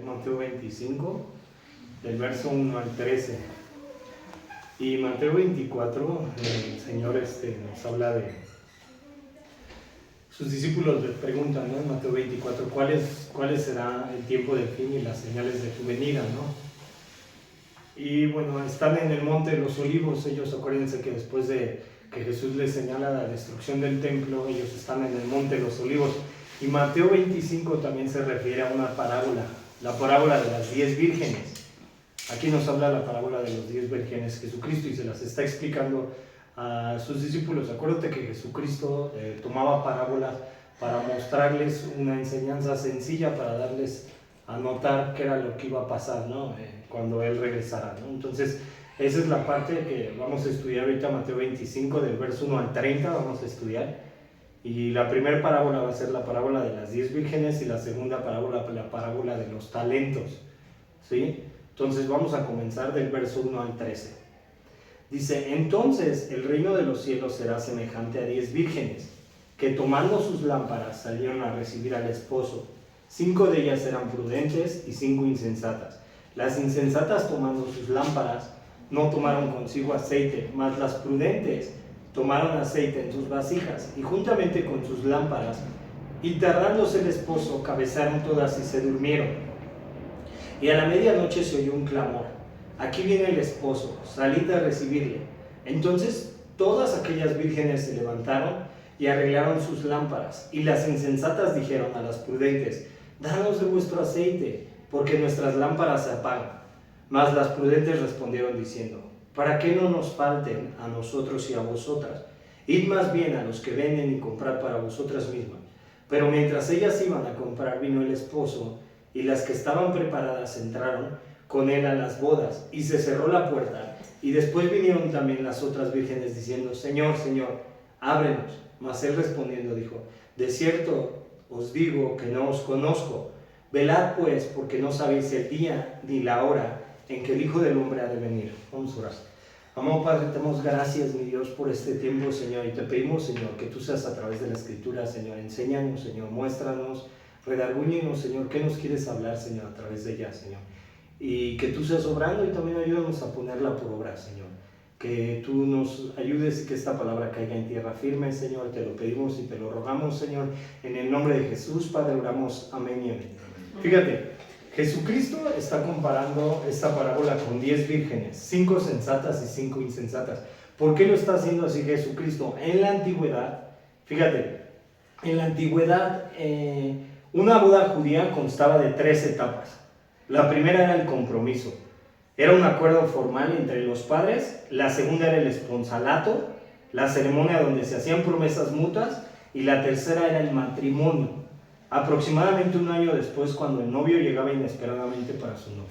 Mateo 25, del verso 1 al 13. Y Mateo 24, el Señor nos habla de... Sus discípulos le preguntan, ¿no? En Mateo 24, ¿cuál será el tiempo del fin y las señales de tu venida, ¿no? Y bueno, están en el monte de los olivos. Ellos, acuérdense que después de que Jesús les señala la destrucción del templo, ellos están en el monte de los olivos. Y Mateo 25 también se refiere a una parábola, la parábola de las 10 vírgenes. Aquí nos habla la parábola de los 10 vírgenes Jesucristo y se las está explicando a sus discípulos. Acuérdate que Jesucristo tomaba parábolas para mostrarles una enseñanza sencilla, para darles a notar qué era lo que iba a pasar, ¿no? Cuando Él regresara, ¿no? Entonces, esa es la parte que vamos a estudiar ahorita, Mateo 25, del verso 1 al 30, vamos a estudiar. Y la primera parábola va a ser la parábola de las 10 vírgenes y la segunda parábola, la parábola de los talentos, ¿sí? Entonces, vamos a comenzar del verso 1 al 13. Dice: entonces el reino de los cielos será semejante a 10 vírgenes, que tomando sus lámparas salieron a recibir al esposo. 5 de ellas eran prudentes y 5 insensatas. Las insensatas, tomando sus lámparas, no tomaron consigo aceite, mas las prudentes tomaron aceite en sus vasijas, y juntamente con sus lámparas, y tardándose el esposo, cabecearon todas y se durmieron. Y a la medianoche se oyó un clamor: aquí viene el esposo, salid a recibirle. Entonces todas aquellas vírgenes se levantaron y arreglaron sus lámparas. Y las insensatas dijeron a las prudentes: danos de vuestro aceite, porque nuestras lámparas se apagan. Mas las prudentes respondieron diciendo: para que no nos falten a nosotros y a vosotras, id más bien a los que venden y comprad para vosotras mismas. Pero mientras ellas iban a comprar, vino el esposo, y las que estaban preparadas entraron con él a las bodas, y se cerró la puerta. Y después vinieron también las otras vírgenes diciendo: Señor, Señor, ábrenos. Mas él respondiendo dijo: de cierto os digo que no os conozco. Velad pues, porque no sabéis el día ni la hora en que el Hijo del Hombre ha de venir. Vamos a orar. Amado Padre, te damos gracias, mi Dios, por este tiempo, Señor, y te pedimos, Señor, que tú seas a través de la Escritura, Señor. Enséñanos, Señor, muéstranos, redargúyenos, Señor, qué nos quieres hablar, Señor, a través de ella, Señor. Y que tú seas obrando y también ayúdanos a ponerla por obra, Señor. Que tú nos ayudes y que esta palabra caiga en tierra firme, Señor. Te lo pedimos y te lo rogamos, Señor. En el nombre de Jesús, Padre, oramos. Amén y amén. Fíjate, Jesucristo está comparando esta parábola con 10 vírgenes, 5 sensatas y 5 insensatas. ¿Por qué lo está haciendo así Jesucristo? En la antigüedad, fíjate, en la antigüedad una boda judía constaba de 3 etapas. La primera era el compromiso. Era un acuerdo formal entre los padres. La segunda era el esponsalato, la ceremonia donde se hacían promesas mutuas. Y la tercera era el matrimonio, aproximadamente un año después, cuando el novio llegaba inesperadamente para su novia.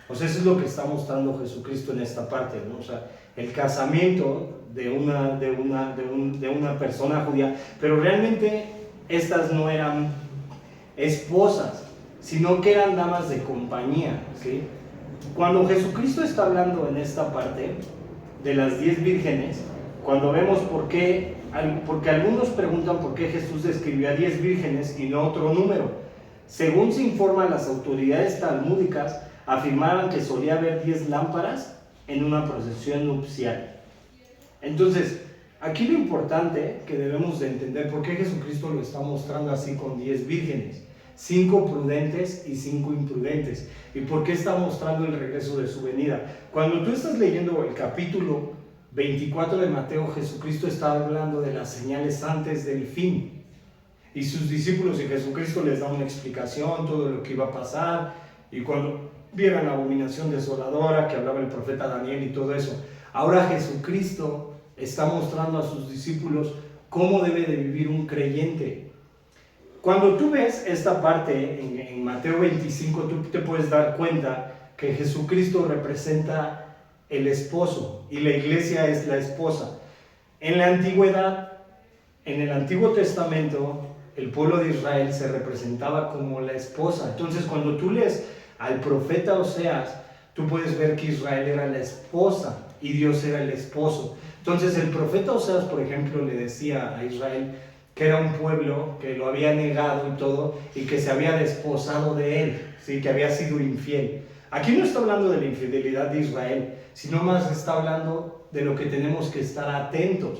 O sea, eso es lo que está mostrando Jesucristo en esta parte, ¿no? O sea, el casamiento de una persona judía, pero realmente estas no eran esposas, sino que eran damas de compañía, ¿sí? Cuando Jesucristo está hablando en esta parte de las 10 vírgenes, cuando vemos porque algunos preguntan por qué Jesús describió a 10 vírgenes y no otro número. Según se informa, las autoridades talmúdicas afirmaban que solía haber 10 lámparas en una procesión nupcial. Entonces, aquí lo importante que debemos de entender por qué Jesucristo lo está mostrando así con 10 vírgenes, 5 prudentes y 5 imprudentes, y por qué está mostrando el regreso de su venida. Cuando tú estás leyendo el capítulo 24 de Mateo, Jesucristo está hablando de las señales antes del fin, y sus discípulos y Jesucristo les da una explicación, todo lo que iba a pasar, y cuando vieran la abominación desoladora que hablaba el profeta Daniel y todo eso. Ahora Jesucristo está mostrando a sus discípulos cómo debe de vivir un creyente. Cuando tú ves esta parte en Mateo 25, tú te puedes dar cuenta que Jesucristo representa el esposo y la iglesia es la esposa. En la antigüedad, en el Antiguo Testamento, el pueblo de Israel se representaba como la esposa. Entonces, cuando tú lees al profeta Oseas, tú puedes ver que Israel era la esposa y Dios era el esposo. Entonces, el profeta Oseas, por ejemplo, le decía a Israel que era un pueblo que lo había negado y todo, y que se había desposado de él, ¿sí? Que había sido infiel. Aquí no está hablando de la infidelidad de Israel, sino más está hablando de lo que tenemos que estar atentos.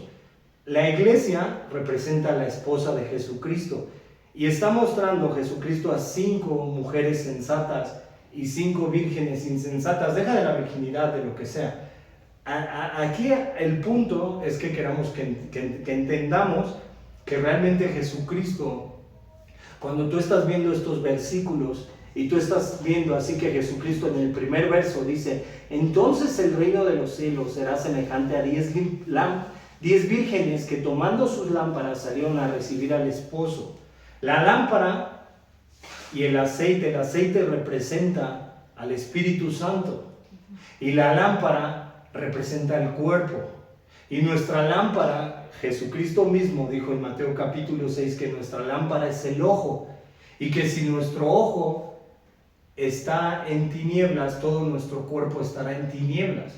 La iglesia representa a la esposa de Jesucristo y está mostrando Jesucristo a 5 mujeres sensatas y 5 vírgenes insensatas. Deja de la virginidad, de lo que sea. Aquí el punto es que queramos que entendamos que realmente Jesucristo, cuando tú estás viendo estos versículos y tú estás viendo así que Jesucristo en el primer verso dice: entonces el reino de los cielos será semejante a 10 vírgenes que tomando sus lámparas salieron a recibir al esposo. La lámpara y el aceite representa al Espíritu Santo y la lámpara representa el cuerpo. Y nuestra lámpara, Jesucristo mismo dijo en Mateo capítulo 6 que nuestra lámpara es el ojo, y que si nuestro ojo está en tinieblas, todo nuestro cuerpo estará en tinieblas.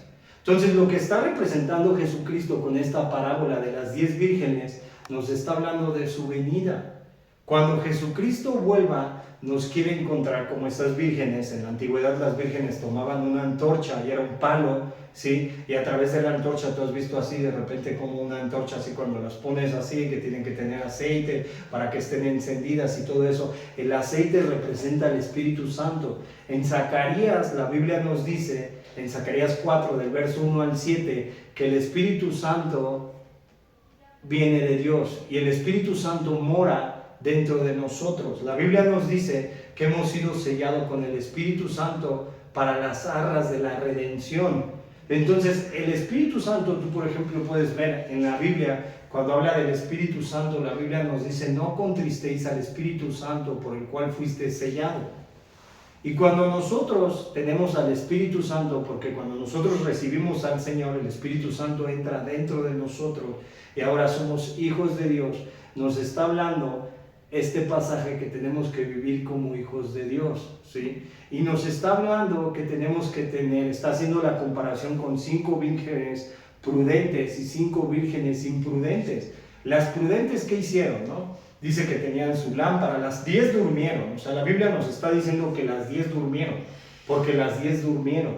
Entonces, lo que está representando Jesucristo con esta parábola de las 10 vírgenes nos está hablando de su venida. Cuando Jesucristo vuelva, nos quiere encontrar como esas vírgenes. En la antigüedad las vírgenes tomaban una antorcha y era un palo, ¿sí? Y a través de la antorcha, tú has visto así de repente como una antorcha, así cuando las pones así, que tienen que tener aceite para que estén encendidas y todo eso. El aceite representa al Espíritu Santo. En Zacarías, la Biblia nos dice, en Zacarías 4, del verso 1 al 7, que el Espíritu Santo viene de Dios y el Espíritu Santo mora dentro de nosotros. La Biblia nos dice que hemos sido sellados con el Espíritu Santo para las arras de la redención. Entonces, el Espíritu Santo, tú por ejemplo puedes ver en la Biblia, cuando habla del Espíritu Santo, la Biblia nos dice: no contristéis al Espíritu Santo por el cual fuiste sellado. Y cuando nosotros tenemos al Espíritu Santo, porque cuando nosotros recibimos al Señor, el Espíritu Santo entra dentro de nosotros y ahora somos hijos de Dios, nos está hablando este pasaje que tenemos que vivir como hijos de Dios, ¿sí? Y nos está hablando que tenemos que tener, está haciendo la comparación con 5 vírgenes prudentes y 5 vírgenes imprudentes. Las prudentes, ¿qué hicieron, no? Dice que tenían su lámpara, las 10 durmieron. O sea, la Biblia nos está diciendo que las 10 durmieron, porque las 10 durmieron.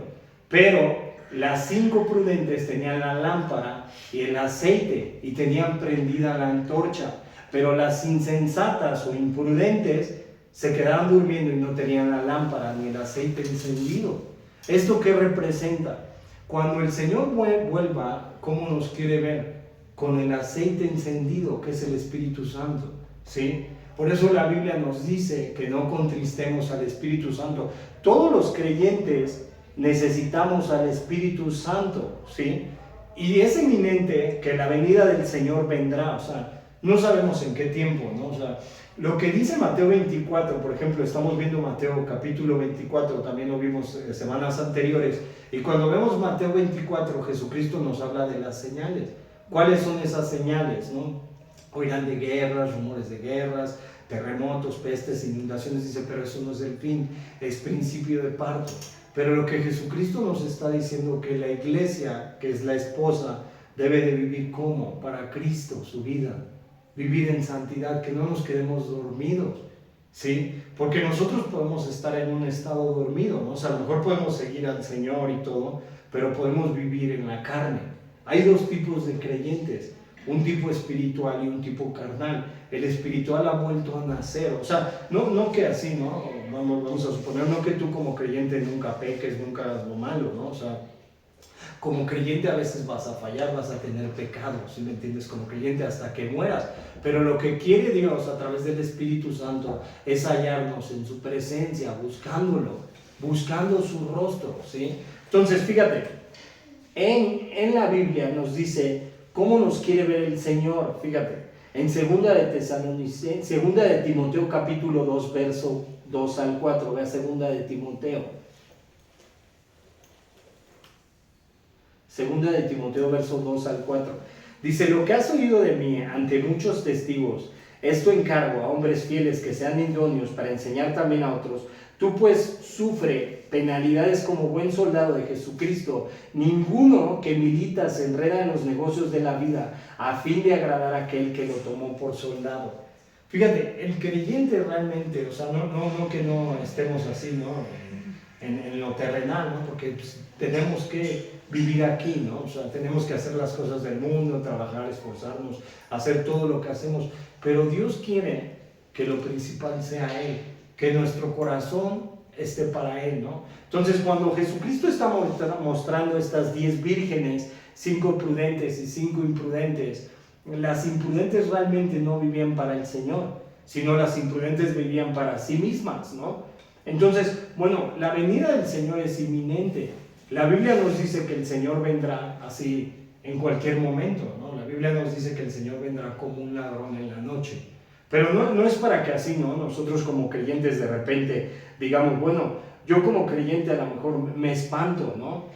Pero las 5 prudentes tenían la lámpara y el aceite y tenían prendida la antorcha. Pero las insensatas o imprudentes se quedaron durmiendo y no tenían la lámpara ni el aceite encendido. ¿Esto qué representa? Cuando el Señor vuelva, ¿cómo nos quiere ver? Con el aceite encendido, que es el Espíritu Santo, ¿sí? Por eso la Biblia nos dice que no contristemos al Espíritu Santo. Todos los creyentes necesitamos al Espíritu Santo, ¿sí? Y es eminente que la venida del Señor vendrá, o sea, no sabemos en qué tiempo, ¿no? O sea, lo que dice Mateo 24, por ejemplo, estamos viendo Mateo capítulo 24, también lo vimos semanas anteriores, y cuando vemos Mateo 24, Jesucristo nos habla de las señales. ¿Cuáles son esas señales, no? Oirán de guerras, rumores de guerras, terremotos, pestes, inundaciones, dice, pero eso no es el fin, es principio de parto. Pero lo que Jesucristo nos está diciendo, que la iglesia, que es la esposa, debe de vivir como para Cristo su vida, vivir en santidad, que no nos quedemos dormidos, ¿sí? Porque nosotros podemos estar en un estado dormido, ¿no? O sea, a lo mejor podemos seguir al Señor y todo, pero podemos vivir en la carne. Hay 2 tipos de creyentes, un tipo espiritual y un tipo carnal. El espiritual ha vuelto a nacer, o sea, no que así, ¿no? Vamos a suponer, no que tú como creyente nunca peques, nunca hagas lo malo, ¿no? O sea, como creyente a veces vas a fallar, vas a tener pecado, ¿sí me entiendes? Como creyente hasta que mueras. Pero lo que quiere Dios a través del Espíritu Santo es hallarnos en su presencia, buscándolo, buscando su rostro, ¿sí? Entonces, fíjate, en la Biblia nos dice cómo nos quiere ver el Señor. Fíjate, en 2 de Timoteo capítulo 2, verso 2 al 4, vea 2 de Timoteo. 2 de Timoteo, verso 2 al 4. Dice: lo que has oído de mí ante muchos testigos, esto encargo a hombres fieles que sean idóneos para enseñar también a otros. Tú pues sufre penalidades como buen soldado de Jesucristo. Ninguno que milita se enreda en los negocios de la vida a fin de agradar a aquel que lo tomó por soldado. Fíjate, el creyente realmente, o sea, no que no estemos así, ¿no? En lo terrenal, ¿no? Porque pues, tenemos que vivir aquí, ¿no? O sea, tenemos que hacer las cosas del mundo, trabajar, esforzarnos, hacer todo lo que hacemos. Pero Dios quiere que lo principal sea Él, que nuestro corazón esté para Él, ¿no? Entonces, cuando Jesucristo está mostrando estas 10 vírgenes, 5 prudentes y 5 imprudentes, las imprudentes realmente no vivían para el Señor, sino las imprudentes vivían para sí mismas, ¿no? Entonces, bueno, la venida del Señor es inminente. La Biblia nos dice que el Señor vendrá así en cualquier momento, ¿no? La Biblia nos dice que el Señor vendrá como un ladrón en la noche. Pero no es para que así, ¿no? Nosotros como creyentes de repente digamos, bueno, yo como creyente a lo mejor me espanto, ¿no?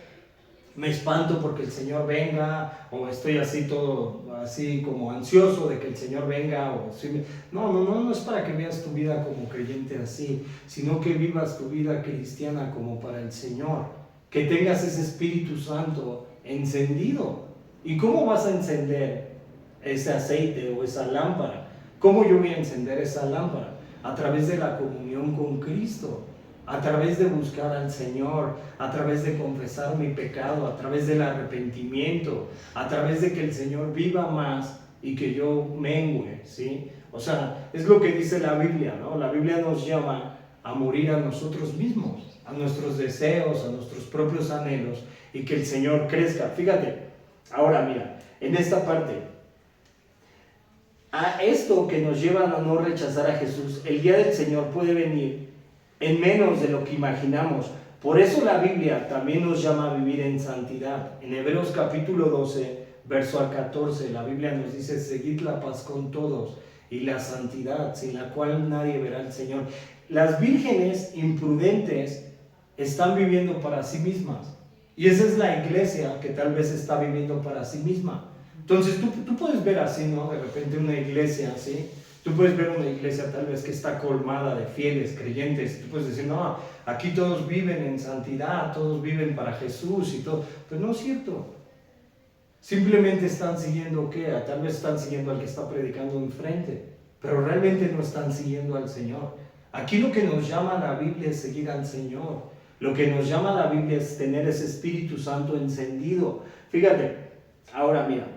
Me espanto porque el Señor venga, o estoy así todo, así como ansioso de que el Señor venga, o así. No es para que veas tu vida como creyente así, sino que vivas tu vida cristiana como para el Señor, que tengas ese Espíritu Santo encendido. ¿Y cómo vas a encender ese aceite o esa lámpara? ¿Cómo yo voy a encender esa lámpara? A través de la comunión con Cristo, a través de buscar al Señor, a través de confesar mi pecado, a través del arrepentimiento, a través de que el Señor viva más y que yo mengue, ¿sí? O sea, es lo que dice la Biblia, ¿no? La Biblia nos llama a morir a nosotros mismos, a nuestros deseos, a nuestros propios anhelos, y que el Señor crezca. Fíjate, ahora mira, en esta parte, a esto que nos lleva a no rechazar a Jesús, el día del Señor puede venir en menos de lo que imaginamos. Por eso la Biblia también nos llama a vivir en santidad. En Hebreos capítulo 12, verso al 14, la Biblia nos dice: seguid la paz con todos y la santidad, sin la cual nadie verá al Señor. Las vírgenes imprudentes están viviendo para sí mismas, y esa es la iglesia que tal vez está viviendo para sí misma. Entonces tú puedes ver así, ¿no? De repente una iglesia así. Tú puedes ver una iglesia tal vez que está colmada de fieles, creyentes. Tú puedes decir, no, aquí todos viven en santidad, todos viven para Jesús y todo. Pero no es cierto. Simplemente están siguiendo, ¿qué? Tal vez están siguiendo al que está predicando enfrente, pero realmente no están siguiendo al Señor. Aquí lo que nos llama la Biblia es seguir al Señor. Lo que nos llama la Biblia es tener ese Espíritu Santo encendido. Fíjate, ahora mira,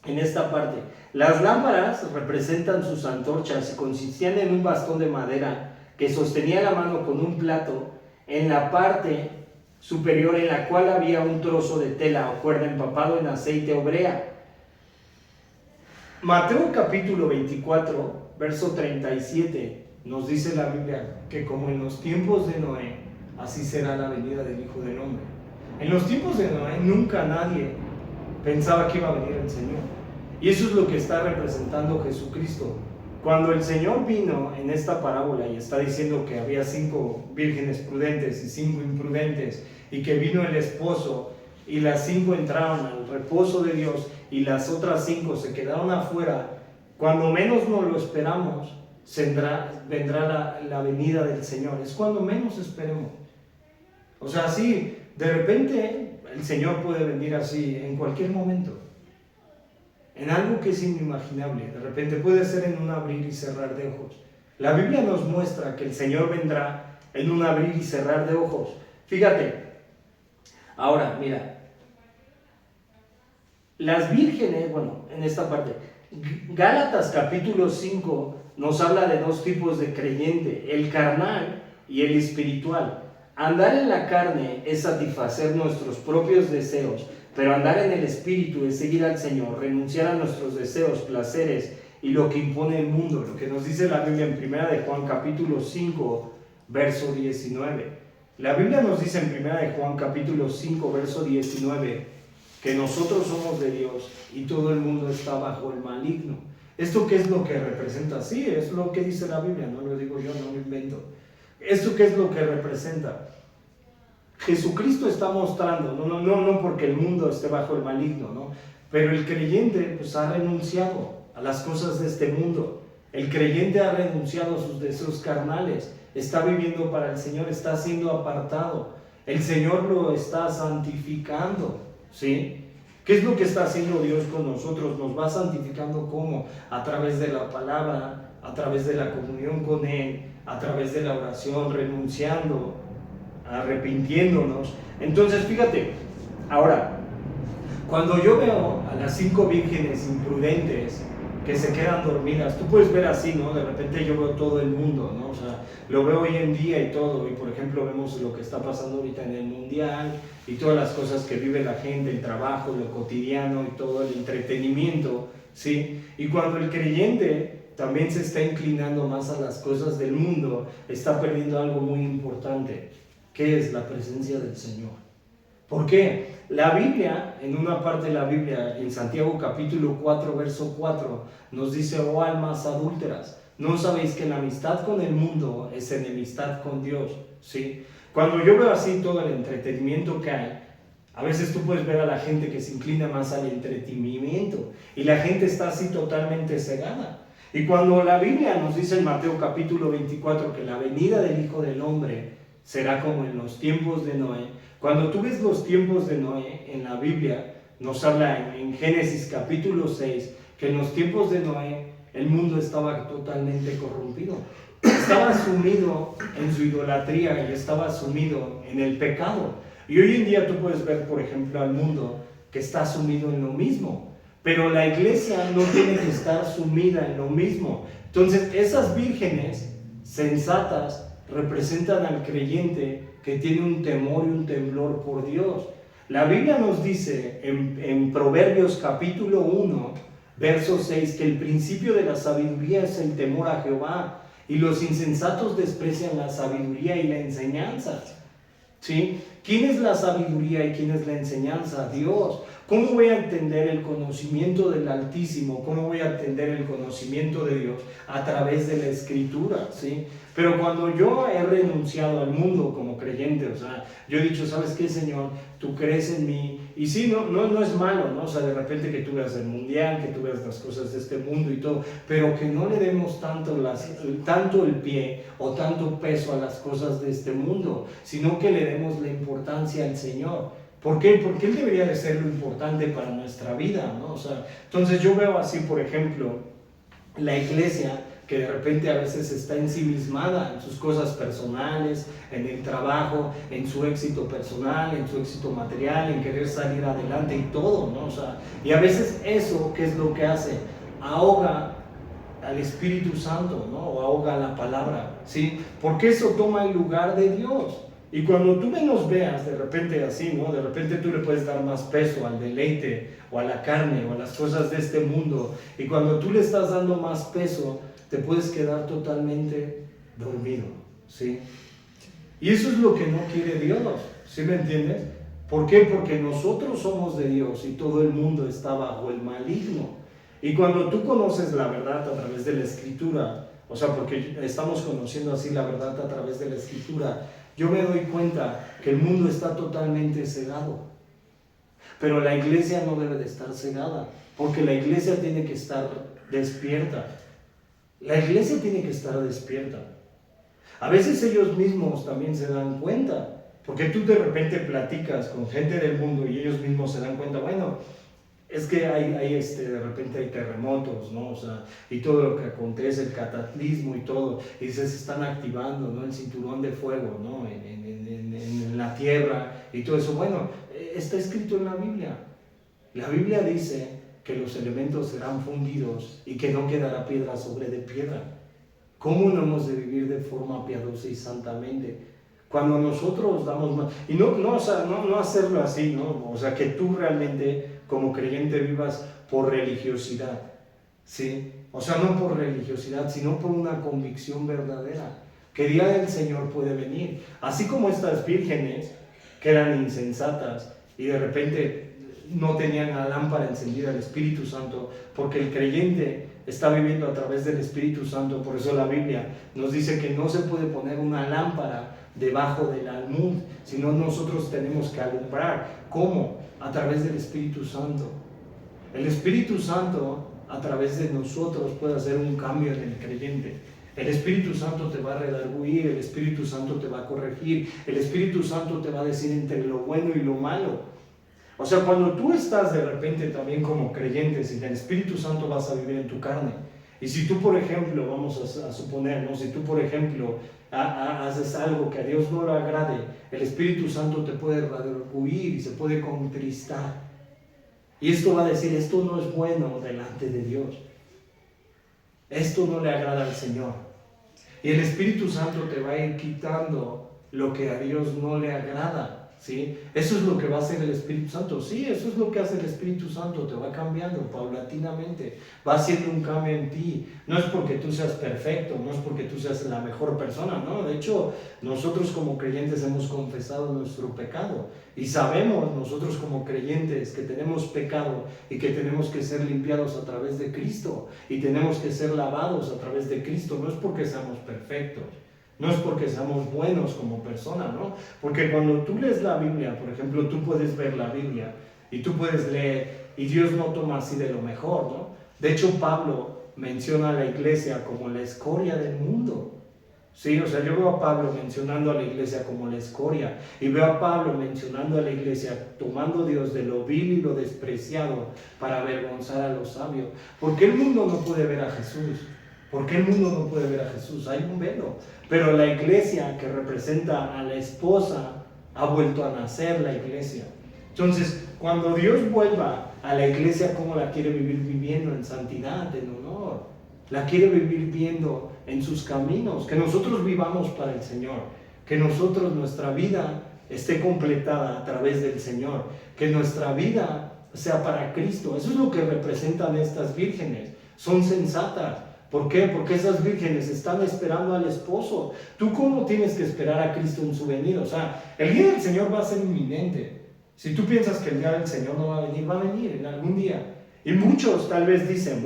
en esta parte, las lámparas representan sus antorchas y consistían en un bastón de madera que sostenía la mano con un plato en la parte superior, en la cual había un trozo de tela o cuerda empapado en aceite o brea. Mateo capítulo 24, verso 37, nos dice la Biblia que como en los tiempos de Noé, así será la venida del Hijo del Hombre. En los tiempos de Noé nunca nadie pensaba que iba a venir el Señor. Y eso es lo que está representando Jesucristo. Cuando el Señor vino en esta parábola y está diciendo que había 5 vírgenes prudentes y 5 imprudentes, y que vino el esposo y las 5 entraron al reposo de Dios y las otras 5 se quedaron afuera, cuando menos nos lo esperamos, vendrá la venida del Señor. Es cuando menos esperemos. O sea, sí, de repente el Señor puede venir así en cualquier momento, en algo que es inimaginable. De repente puede ser en un abrir y cerrar de ojos. La Biblia nos muestra que el Señor vendrá en un abrir y cerrar de ojos. Fíjate, ahora mira, las vírgenes, bueno, en esta parte, Gálatas capítulo 5 nos habla de 2 tipos de creyente: el carnal y el espiritual. Andar en la carne es satisfacer nuestros propios deseos, pero andar en el Espíritu es seguir al Señor, renunciar a nuestros deseos, placeres y lo que impone el mundo, lo que nos dice la Biblia en 1 de Juan capítulo 5, verso 19. La Biblia nos dice en 1 de Juan capítulo 5, verso 19, que nosotros somos de Dios y todo el mundo está bajo el maligno. ¿Esto qué es lo que representa? Sí, es lo que dice la Biblia, no lo digo yo, no lo invento. ¿Esto qué es lo que representa? Jesucristo está mostrando, no porque el mundo esté bajo el maligno, ¿no? Pero el creyente pues ha renunciado a las cosas de este mundo. El creyente ha renunciado a sus deseos carnales, está viviendo para el Señor, está siendo apartado. El Señor lo está santificando, ¿sí? ¿Qué es lo que está haciendo Dios con nosotros? Nos va santificando, ¿cómo? A través de la palabra, a través de la comunión con Él, a través de la oración, renunciando, arrepintiéndonos. Entonces, fíjate, ahora, cuando yo veo a las 5 vírgenes imprudentes que se quedan dormidas, tú puedes ver así, ¿no? De repente yo veo todo el mundo, ¿no? O sea, lo veo hoy en día y todo, y por ejemplo vemos lo que está pasando ahorita en el mundial y todas las cosas que vive la gente, el trabajo, lo cotidiano y todo el entretenimiento, ¿sí? Y cuando el creyente también se está inclinando más a las cosas del mundo, está perdiendo algo muy importante, que es la presencia del Señor. ¿Por qué? La Biblia, en una parte de la Biblia, en Santiago capítulo 4, verso 4, nos dice: oh almas adúlteras, ¿no sabéis que la amistad con el mundo es enemistad con Dios? ¿Sí? Cuando yo veo así todo el entretenimiento que hay, a veces tú puedes ver a la gente que se inclina más al entretenimiento y la gente está así totalmente cegada. Y cuando la Biblia nos dice en Mateo capítulo 24 que la venida del Hijo del Hombre será como en los tiempos de Noé, cuando tú ves los tiempos de Noé en la Biblia, nos habla en Génesis capítulo 6 que en los tiempos de Noé el mundo estaba totalmente corrompido. Estaba sumido en su idolatría y estaba sumido en el pecado. Y hoy en día tú puedes ver, por ejemplo, al mundo que está sumido en lo mismo. Pero la iglesia no tiene que estar sumida en lo mismo. Entonces, esas vírgenes sensatas representan al creyente que tiene un temor y un temblor por Dios. La Biblia nos dice en Proverbios capítulo 1, verso 6, que el principio de la sabiduría es el temor a Jehová, y los insensatos desprecian la sabiduría y la enseñanza. ¿Sí? ¿Quién es la sabiduría y quién es la enseñanza? Dios. ¿Cómo voy a entender el conocimiento del Altísimo? ¿Cómo voy a entender el conocimiento de Dios? A través de la Escritura, ¿sí? Pero cuando yo he renunciado al mundo como creyente, o sea, yo he dicho: ¿sabes qué, Señor? Tú crees en mí. Y sí, no es malo, ¿no? O sea, de repente que tú veas el mundial, que tú veas las cosas de este mundo y todo, pero que no le demos tanto el pie o tanto peso a las cosas de este mundo, sino que le demos la importancia al Señor. ¿Por qué? Porque Él debería de ser lo importante para nuestra vida, ¿no? O sea, entonces yo veo así, por ejemplo, la iglesia que de repente a veces está ensimismada en sus cosas personales, en el trabajo, en su éxito personal, en su éxito material, en querer salir adelante y todo, ¿no? O sea, y a veces eso, ¿qué es lo que hace? Ahoga al Espíritu Santo, ¿no? O ahoga la palabra, ¿sí? Porque eso toma el lugar de Dios. Y cuando tú menos veas de repente así, ¿no? De repente tú le puedes dar más peso al deleite o a la carne o a las cosas de este mundo. Y cuando tú le estás dando más peso, te puedes quedar totalmente dormido, ¿sí? Y eso es lo que no quiere Dios, ¿sí me entiendes? ¿Por qué? Porque nosotros somos de Dios y todo el mundo está bajo el maligno. Y cuando tú conoces la verdad a través de la Escritura, o sea, porque estamos conociendo así la verdad a través de la Escritura, yo me doy cuenta que el mundo está totalmente cegado. Pero la iglesia no debe de estar cegada, porque la iglesia tiene que estar despierta. La iglesia tiene que estar despierta. A veces ellos mismos también se dan cuenta, porque tú de repente platicas con gente del mundo y ellos mismos se dan cuenta, bueno, es que de repente hay terremotos, ¿no? O sea, y todo lo que acontece, el cataclismo y todo, y se están activando, ¿no? El cinturón de fuego, ¿no? En la tierra y todo eso. Bueno, está escrito en la Biblia. La Biblia dice que los elementos serán fundidos y que no quedará piedra sobre de piedra. ¿Cómo no hemos de vivir de forma piadosa y santamente? Cuando nosotros damos más, y no hacerlo así, ¿no? O sea, que tú realmente como creyente vivas por religiosidad, ¿sí? O sea, no por religiosidad, sino por una convicción verdadera, que el día del Señor puede venir. Así como estas vírgenes, que eran insensatas y de repente no tenían la lámpara encendida del Espíritu Santo, porque el creyente está viviendo a través del Espíritu Santo. Por eso la Biblia nos dice que no se puede poner una lámpara debajo del almud, sino nosotros tenemos que alumbrar. ¿Cómo? A través del Espíritu Santo. El Espíritu Santo a través de nosotros puede hacer un cambio en el creyente. El Espíritu Santo te va a redarguir, el Espíritu Santo te va a corregir, el Espíritu Santo te va a decir entre lo bueno y lo malo. O sea, cuando tú estás de repente también como creyente, sin el Espíritu Santo vas a vivir en tu carne. Y si tú, por ejemplo, vamos a suponer, ¿no? Si tú, por ejemplo, haces algo que a Dios no le agrade, el Espíritu Santo te puede redarguir y se puede contristar. Y esto va a decir, esto no es bueno delante de Dios. Esto no le agrada al Señor. Y el Espíritu Santo te va a ir quitando lo que a Dios no le agrada. ¿Sí? Eso es lo que va a hacer el Espíritu Santo. Sí, eso es lo que hace el Espíritu Santo. Te va cambiando paulatinamente. Va haciendo un cambio en ti. No es porque tú seas perfecto, no es porque tú seas la mejor persona, ¿no? De hecho, nosotros como creyentes hemos confesado nuestro pecado. Y sabemos nosotros como creyentes que tenemos pecado y que tenemos que ser limpiados a través de Cristo. Y tenemos que ser lavados a través de Cristo. No es porque seamos perfectos. No es porque seamos buenos como personas, ¿no? Porque cuando tú lees la Biblia, por ejemplo, tú puedes ver la Biblia y tú puedes leer y Dios no toma así de lo mejor, ¿no? De hecho, Pablo menciona a la iglesia como la escoria del mundo. Sí, o sea, yo veo a Pablo mencionando a la iglesia como la escoria y veo a Pablo mencionando a la iglesia tomando Dios de lo vil y lo despreciado para avergonzar a los sabios. ¿Por qué el mundo no puede ver a Jesús? ¿Por qué el mundo no puede ver a Jesús? Hay un velo. Pero la iglesia que representa a la esposa ha vuelto a nacer la iglesia. Entonces, cuando Dios vuelva a la iglesia, ¿cómo la quiere vivir? Viviendo en santidad, en honor. La quiere vivir viendo en sus caminos. Que nosotros vivamos para el Señor. Que nosotros, nuestra vida esté completada a través del Señor. Que nuestra vida sea para Cristo. Eso es lo que representan estas vírgenes. Son sensatas. ¿Por qué? Porque esas vírgenes están esperando al esposo. ¿Tú cómo tienes que esperar a Cristo en su venida? O sea, el día del Señor va a ser inminente. Si tú piensas que el día del Señor no va a venir en algún día. Y muchos tal vez dicen,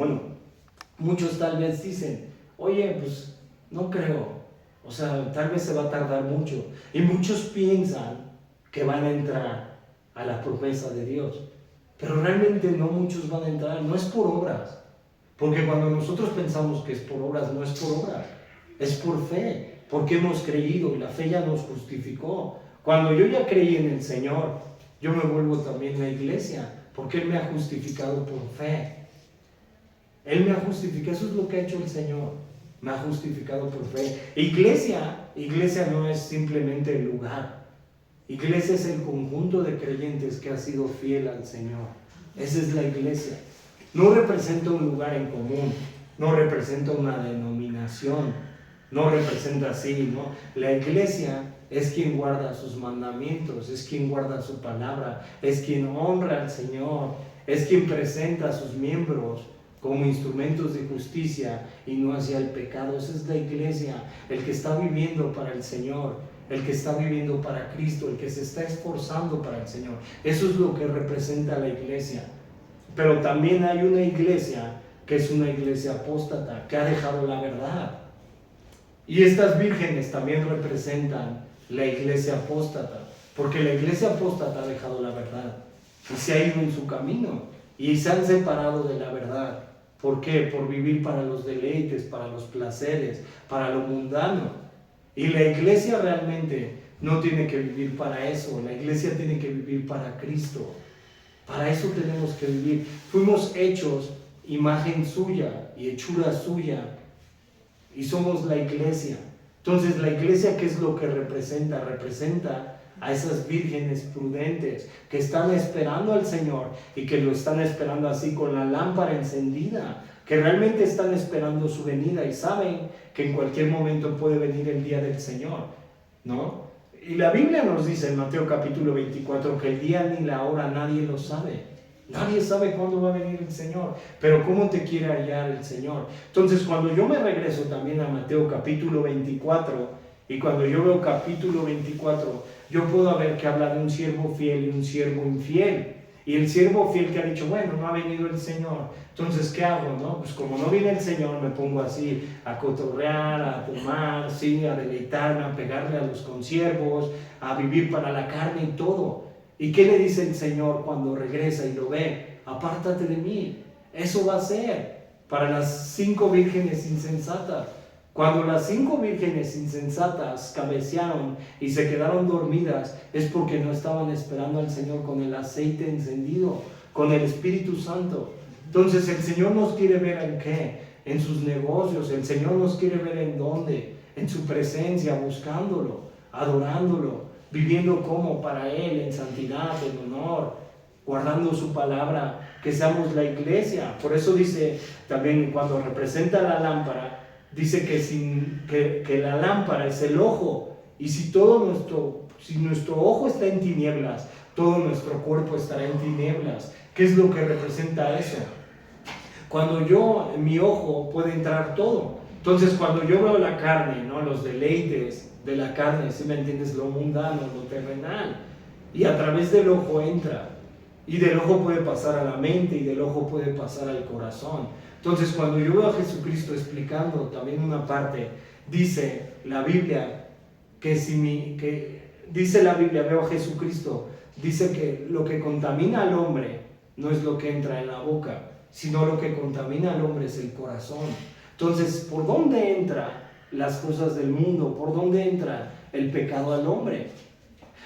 oye, pues no creo. O sea, tal vez se va a tardar mucho. Y muchos piensan que van a entrar a la promesa de Dios. Pero realmente no muchos van a entrar, no es por obras. Porque cuando nosotros pensamos que es por obras, no es por obras, es por fe, porque hemos creído y la fe ya nos justificó. Cuando yo ya creí en el Señor, yo me vuelvo también la iglesia, porque Él me ha justificado por fe. Él me ha justificado, eso es lo que ha hecho el Señor, me ha justificado por fe. Iglesia no es simplemente el lugar, iglesia es el conjunto de creyentes que ha sido fiel al Señor. Esa es la iglesia. No representa un lugar en común, no representa una denominación, no representa así, ¿no? La iglesia es quien guarda sus mandamientos, es quien guarda su palabra, es quien honra al Señor, es quien presenta a sus miembros como instrumentos de justicia y no hacia el pecado. Esa es la iglesia, el que está viviendo para el Señor, el que está viviendo para Cristo, el que se está esforzando para el Señor. Eso es lo que representa la iglesia. Pero también hay una iglesia que es una iglesia apóstata, que ha dejado la verdad. Y estas vírgenes también representan la iglesia apóstata, porque la iglesia apóstata ha dejado la verdad y se ha ido en su camino y se han separado de la verdad. ¿Por qué? Por vivir para los deleites, para los placeres, para lo mundano. Y la iglesia realmente no tiene que vivir para eso, la iglesia tiene que vivir para Cristo. Para eso tenemos que vivir. Fuimos hechos imagen suya y hechura suya y somos la iglesia. Entonces, la iglesia, ¿qué es lo que representa? Representa a esas vírgenes prudentes que están esperando al Señor y que lo están esperando así con la lámpara encendida, que realmente están esperando su venida y saben que en cualquier momento puede venir el día del Señor, ¿no? Y la Biblia nos dice en Mateo capítulo 24 que el día ni la hora nadie lo sabe. Nadie sabe cuándo va a venir el Señor, pero cómo te quiere hallar el Señor. Entonces, cuando yo me regreso también a Mateo capítulo 24, y cuando yo veo capítulo 24, yo puedo ver que habla de un siervo fiel y un siervo infiel. Y el siervo fiel que ha dicho, bueno, no ha venido el Señor, entonces, ¿qué hago? No? Pues como no viene el Señor, me pongo así a cotorrear, a tomar, sí, a deleitarme, a pegarle a los consiervos, a vivir para la carne y todo. ¿Y qué le dice el Señor cuando regresa y lo ve? Apártate de mí. Eso va a ser para las 5 vírgenes insensatas. Cuando las 5 vírgenes insensatas cabecearon y se quedaron dormidas, es porque no estaban esperando al Señor con el aceite encendido, con el Espíritu Santo. Entonces el Señor nos quiere ver en qué? en sus negocios. El Señor nos quiere ver en dónde, en su presencia, buscándolo, adorándolo, viviendo como para Él, en santidad, en honor, guardando su palabra, que seamos la iglesia. Por eso dice también, cuando representa la lámpara, dice que la lámpara es el ojo, y si nuestro ojo está en tinieblas, todo nuestro cuerpo estará en tinieblas. ¿Qué es lo que representa eso? Cuando en mi ojo puede entrar todo. Entonces, cuando yo veo la carne, ¿no? Los deleites de la carne, ¿sí me entiendes? Lo mundano, lo terrenal, y a través del ojo entra, y del ojo puede pasar a la mente, y del ojo puede pasar al corazón. Entonces, cuando yo veo a Jesucristo explicando también una parte, dice la Biblia veo a Jesucristo, dice que lo que contamina al hombre no es lo que entra en la boca, sino lo que contamina al hombre es el corazón. Entonces, ¿por dónde entran las cosas del mundo? ¿Por dónde entra el pecado al hombre?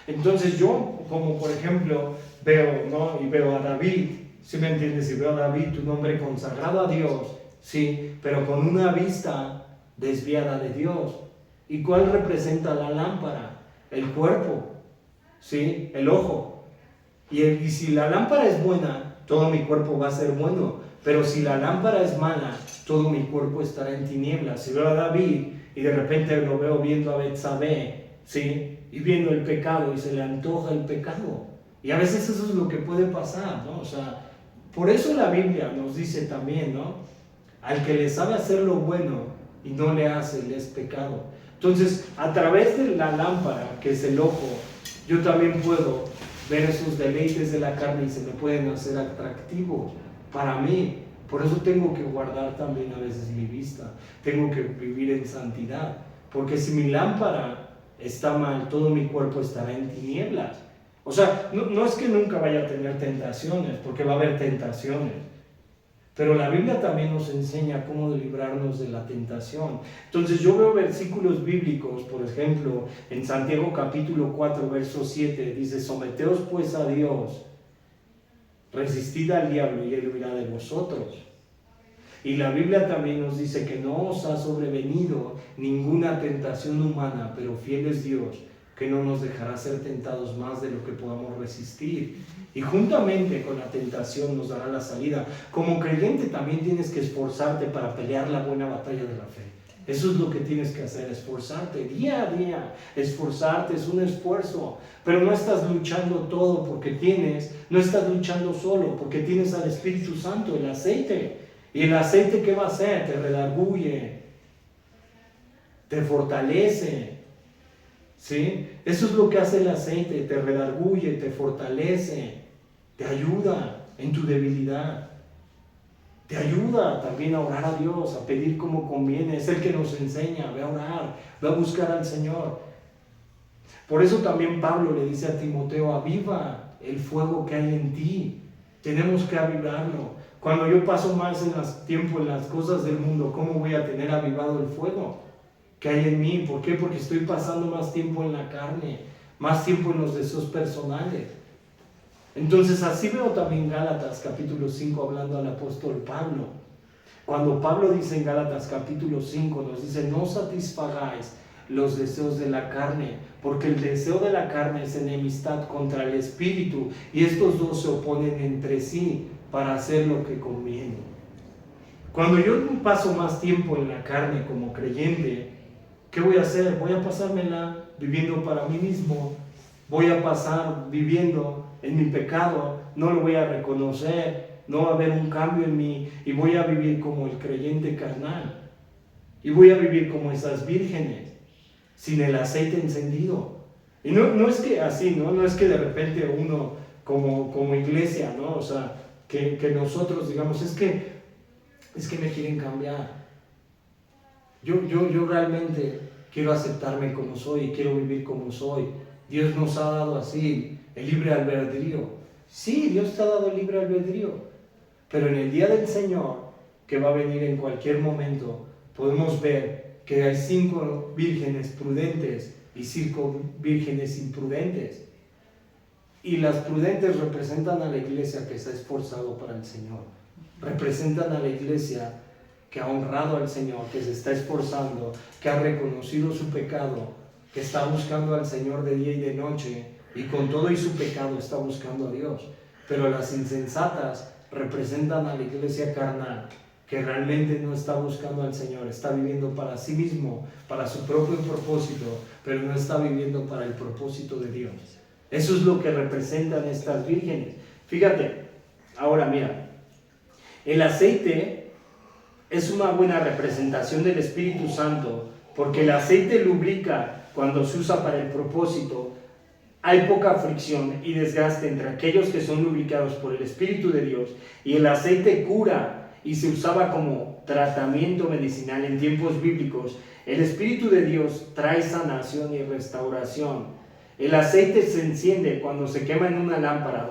Entonces yo, como por ejemplo, veo, ¿no? Y veo a David, ¿sí me entiendes? Y veo a David, un hombre consagrado a Dios, sí, pero con una vista desviada de Dios. ¿Y cuál representa la lámpara? El cuerpo, ¿sí? El ojo. Y si la lámpara es buena, todo mi cuerpo va a ser bueno. Pero si la lámpara es mala, todo mi cuerpo estará en tinieblas. Si veo a David y de repente lo veo viendo a Betsabé, ¿sí? Y viendo el pecado y se le antoja el pecado. Y a veces eso es lo que puede pasar, ¿no? O sea, por eso la Biblia nos dice también, ¿no? Al que le sabe hacer lo bueno y no le hace, le es pecado. Entonces, a través de la lámpara, que es el ojo, yo también puedo ver esos deleites de la carne y se me pueden hacer atractivos para mí. Por eso tengo que guardar también a veces mi vista. Tengo que vivir en santidad. Porque si mi lámpara está mal, todo mi cuerpo estará en tinieblas. O sea, no es que nunca vaya a tener tentaciones, porque va a haber tentaciones. Pero la Biblia también nos enseña cómo librarnos de la tentación. Entonces yo veo versículos bíblicos, por ejemplo, en Santiago capítulo 4, verso 7, dice: someteos pues a Dios, resistid al diablo y él huirá de vosotros. Y la Biblia también nos dice que no os ha sobrevenido ninguna tentación humana, pero fiel es Dios, que no nos dejará ser tentados más de lo que podamos resistir. Y juntamente con la tentación nos dará la salida. Como creyente también tienes que esforzarte para pelear la buena batalla de la fe. Eso es lo que tienes que hacer, esforzarte día a día. Esforzarte es un esfuerzo, pero no estás luchando todo no estás luchando solo, porque tienes al Espíritu Santo, el aceite. ¿Y el aceite qué va a hacer? Te redarguye, te fortalece, ¿sí? Eso es lo que hace el aceite, te redarguye, te fortalece, te ayuda en tu debilidad. Te ayuda también a orar a Dios, a pedir como conviene. Es el que nos enseña, ve a orar, ve a buscar al Señor. Por eso también Pablo le dice a Timoteo: aviva el fuego que hay en ti. Tenemos que avivarlo. Cuando yo paso más tiempo en las cosas del mundo, ¿cómo voy a tener avivado el fuego que hay en mí? ¿Por qué? Porque estoy pasando más tiempo en la carne, más tiempo en los deseos personales. Entonces así veo también Gálatas capítulo 5 hablando al apóstol Pablo. Cuando Pablo dice en Gálatas capítulo 5, nos dice: no satisfagáis los deseos de la carne, porque el deseo de la carne es enemistad contra el espíritu, y estos dos se oponen entre sí para hacer lo que conviene. Cuando yo paso más tiempo en la carne como creyente, ¿qué voy a hacer? Voy a pasármela viviendo para mí mismo. Voy a pasar viviendo en mi pecado, no lo voy a reconocer, no va a haber un cambio en mí, y voy a vivir como el creyente carnal. Y voy a vivir como esas vírgenes, sin el aceite encendido. Y no es que así, no es que de repente uno como iglesia, ¿no? O sea, que nosotros digamos, es que me quieren cambiar. Yo realmente quiero aceptarme como soy y quiero vivir como soy. Dios nos ha dado así el libre albedrío. Sí, Dios te ha dado el libre albedrío. Pero en el día del Señor, que va a venir en cualquier momento, podemos ver que hay 5 vírgenes prudentes y 5 vírgenes imprudentes. Y las prudentes representan a la iglesia que se ha esforzado para el Señor. Representan a la iglesia que ha honrado al Señor, que se está esforzando, que ha reconocido su pecado, que está buscando al Señor de día y de noche, y con todo y su pecado está buscando a Dios. Pero las insensatas representan a la iglesia carnal, que realmente no está buscando al Señor, está viviendo para sí mismo, para su propio propósito, pero no está viviendo para el propósito de Dios. Eso es lo que representan estas vírgenes. Fíjate, ahora mira, el aceite es una buena representación del Espíritu Santo, porque el aceite lubrica cuando se usa para el propósito. Hay poca fricción y desgaste entre aquellos que son lubricados por el Espíritu de Dios, y el aceite cura y se usaba como tratamiento medicinal en tiempos bíblicos. El Espíritu de Dios trae sanación y restauración. El aceite se enciende cuando se quema en una lámpara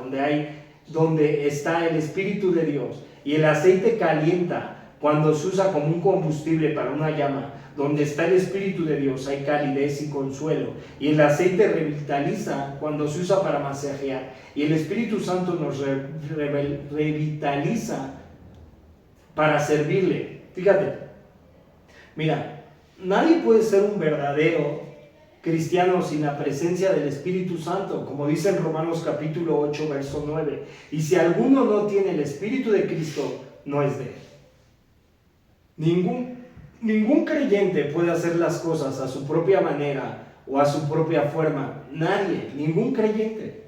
donde está el Espíritu de Dios, y el aceite calienta cuando se usa como un combustible para una llama. Donde está el Espíritu de Dios hay calidez y consuelo. Y el aceite revitaliza cuando se usa para masajear. Y el Espíritu Santo nos revitaliza para servirle. Fíjate, mira, nadie puede ser un verdadero cristiano sin la presencia del Espíritu Santo, como dice en Romanos capítulo 8, verso 9. Y si alguno no tiene el Espíritu de Cristo, no es de él. Ningún creyente puede hacer las cosas a su propia manera o a su propia forma. Nadie, ningún creyente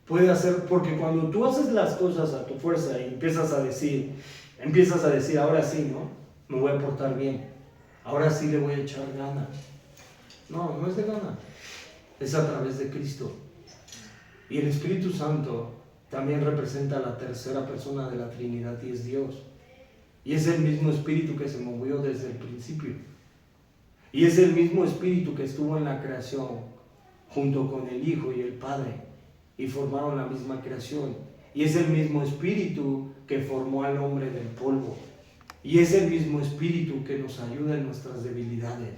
puede hacer, porque cuando tú haces las cosas a tu fuerza y empiezas a decir, ahora sí, ¿no? Me voy a portar bien, ahora sí le voy a echar ganas. No, no es de ganas, es a través de Cristo. Y el Espíritu Santo también representa a la tercera persona de la Trinidad, y es Dios. Y es el mismo Espíritu que se movió desde el principio. Y es el mismo Espíritu que estuvo en la creación junto con el Hijo y el Padre, y formaron la misma creación. Y es el mismo Espíritu que formó al hombre del polvo. Y es el mismo Espíritu que nos ayuda en nuestras debilidades.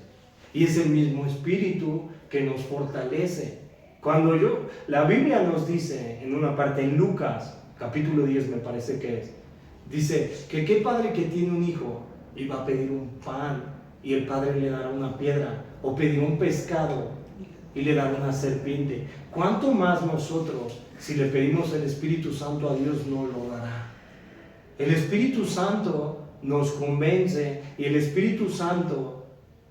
Y es el mismo Espíritu que nos fortalece. La Biblia nos dice en una parte, en Lucas, capítulo 10 me parece que es, dice que qué padre que tiene un hijo y va a pedir un pan y el padre le dará una piedra, o pedirá un pescado y le dará una serpiente. ¿Cuánto más nosotros, si le pedimos el Espíritu Santo a Dios, no lo dará? El Espíritu Santo nos convence, y el Espíritu Santo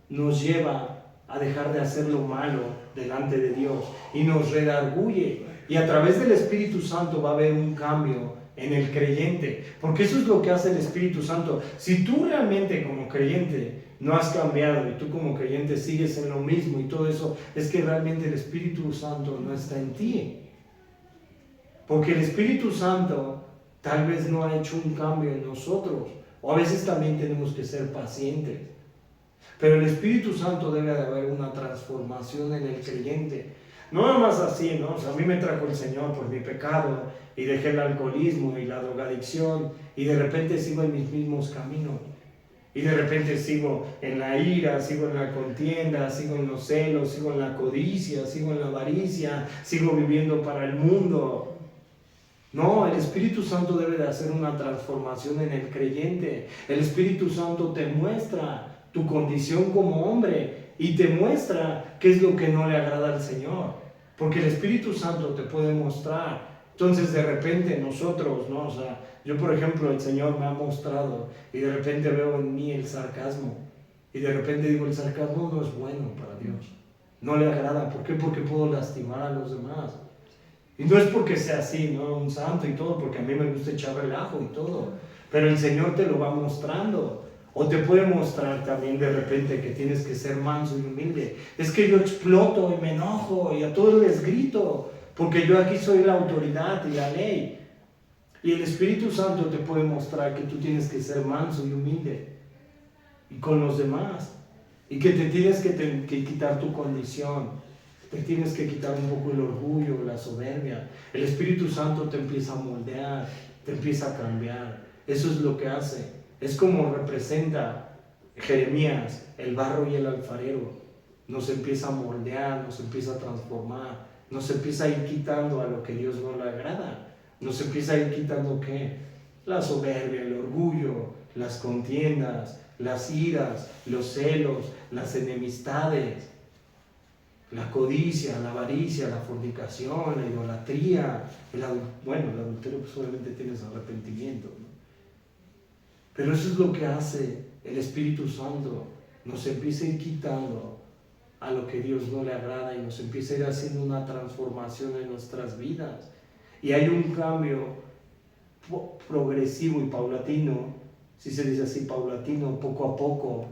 nos lleva a dejar de hacer lo malo delante de Dios, y nos redarguye, y a través del Espíritu Santo va a haber un cambio en el creyente, porque eso es lo que hace el Espíritu Santo. Si tú realmente como creyente no has cambiado, y tú como creyente sigues en lo mismo y todo eso, es que realmente el Espíritu Santo no está en ti, porque el Espíritu Santo tal vez no ha hecho un cambio en nosotros, o a veces también tenemos que ser pacientes. Pero el Espíritu Santo debe de haber una transformación en el creyente. No nada más así, ¿no? O sea, a mí me trajo el Señor por mi pecado, y dejé el alcoholismo y la drogadicción, y de repente sigo en mis mismos caminos. Y de repente sigo en la ira, sigo en la contienda, sigo en los celos, sigo en la codicia, sigo en la avaricia, sigo viviendo para el mundo. No, el Espíritu Santo debe de hacer una transformación en el creyente. El Espíritu Santo te muestra tu condición como hombre, y te muestra qué es lo que no le agrada al Señor, porque el Espíritu Santo te puede mostrar. Entonces de repente nosotros, ¿no? O sea, yo por ejemplo, el Señor me ha mostrado, y de repente veo en mí el sarcasmo, y de repente digo, el sarcasmo no es bueno para Dios, no le agrada. ¿Por qué? Porque puedo lastimar a los demás. Y no es porque sea así, ¿no? Un santo y todo, porque a mí me gusta echar relajo y todo, pero el Señor te lo va mostrando. O te puede mostrar también de repente que tienes que ser manso y humilde. Es que yo exploto y me enojo y a todos les grito, porque yo aquí soy la autoridad y la ley. Y el Espíritu Santo te puede mostrar que tú tienes que ser manso y humilde y con los demás, y que te tienes que quitar tu condición, te tienes que quitar un poco el orgullo, la soberbia. El Espíritu Santo te empieza a moldear, te empieza a cambiar. Eso es lo que hace. Es como representa Jeremías, el barro y el alfarero. Nos empieza a moldear, nos empieza a transformar, nos empieza a ir quitando a lo que Dios no le agrada. Nos empieza a ir quitando ¿qué? La soberbia, el orgullo, las contiendas, las iras, los celos, las enemistades, la codicia, la avaricia, la fornicación, la idolatría, el adulterio pues solamente tienes arrepentimiento, ¿no? Pero eso es lo que hace el Espíritu Santo, nos empieza a ir quitando a lo que Dios no le agrada y nos empieza a ir haciendo una transformación en nuestras vidas. Y hay un cambio progresivo y paulatino, si se dice así, paulatino, poco a poco,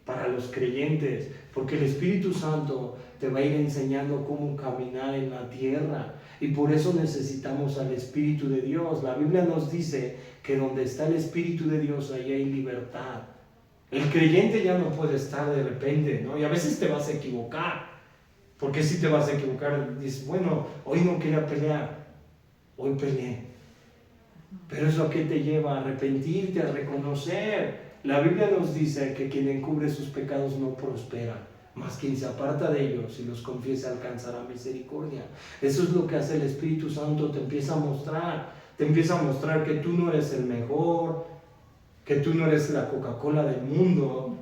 para los creyentes, porque el Espíritu Santo te va a ir enseñando cómo caminar en la tierra, y por eso necesitamos al Espíritu de Dios. La Biblia nos dice que donde está el Espíritu de Dios, ahí hay libertad. El creyente ya no puede estar de repente, ¿no? Y a veces te vas a equivocar, porque si te vas a equivocar, dices, bueno, hoy no quería pelear, hoy peleé. Pero eso a qué te lleva, a arrepentirte, a reconocer. La Biblia nos dice que quien encubre sus pecados no prospera, mas quien se aparta de ellos y los confiesa alcanzará misericordia. Eso es lo que hace el Espíritu Santo, te empieza a mostrar que tú no eres el mejor, que tú no eres la Coca-Cola del mundo,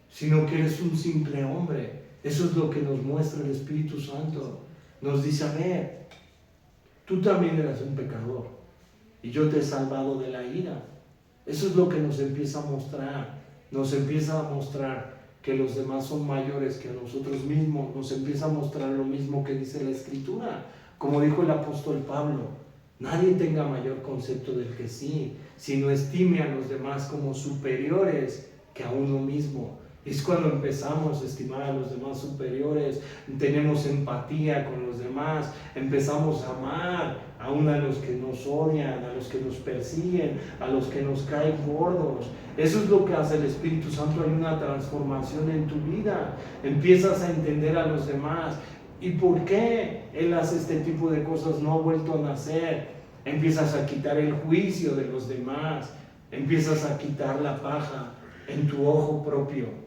sino que eres un simple hombre. Eso es lo que nos muestra el Espíritu Santo. Nos dice, a ver, tú también eras un pecador y yo te he salvado de la ira. Eso es lo que nos empieza a mostrar. Nos empieza a mostrar que los demás son mayores que nosotros mismos. Nos empieza a mostrar lo mismo que dice la Escritura. Como dijo el apóstol Pablo, nadie tenga mayor concepto del que sí, sino estime a los demás como superiores que a uno mismo. Es cuando empezamos a estimar a los demás superiores, tenemos empatía con los demás, empezamos a amar aún a los que nos odian, a los que nos persiguen, a los que nos caen gordos. Eso es lo que hace el Espíritu Santo. Hay una transformación en tu vida, empiezas a entender a los demás. ¿Y por qué Él hace este tipo de cosas? No ha vuelto a nacer. Empiezas a quitar el juicio de los demás, empiezas a quitar la paja en tu ojo propio.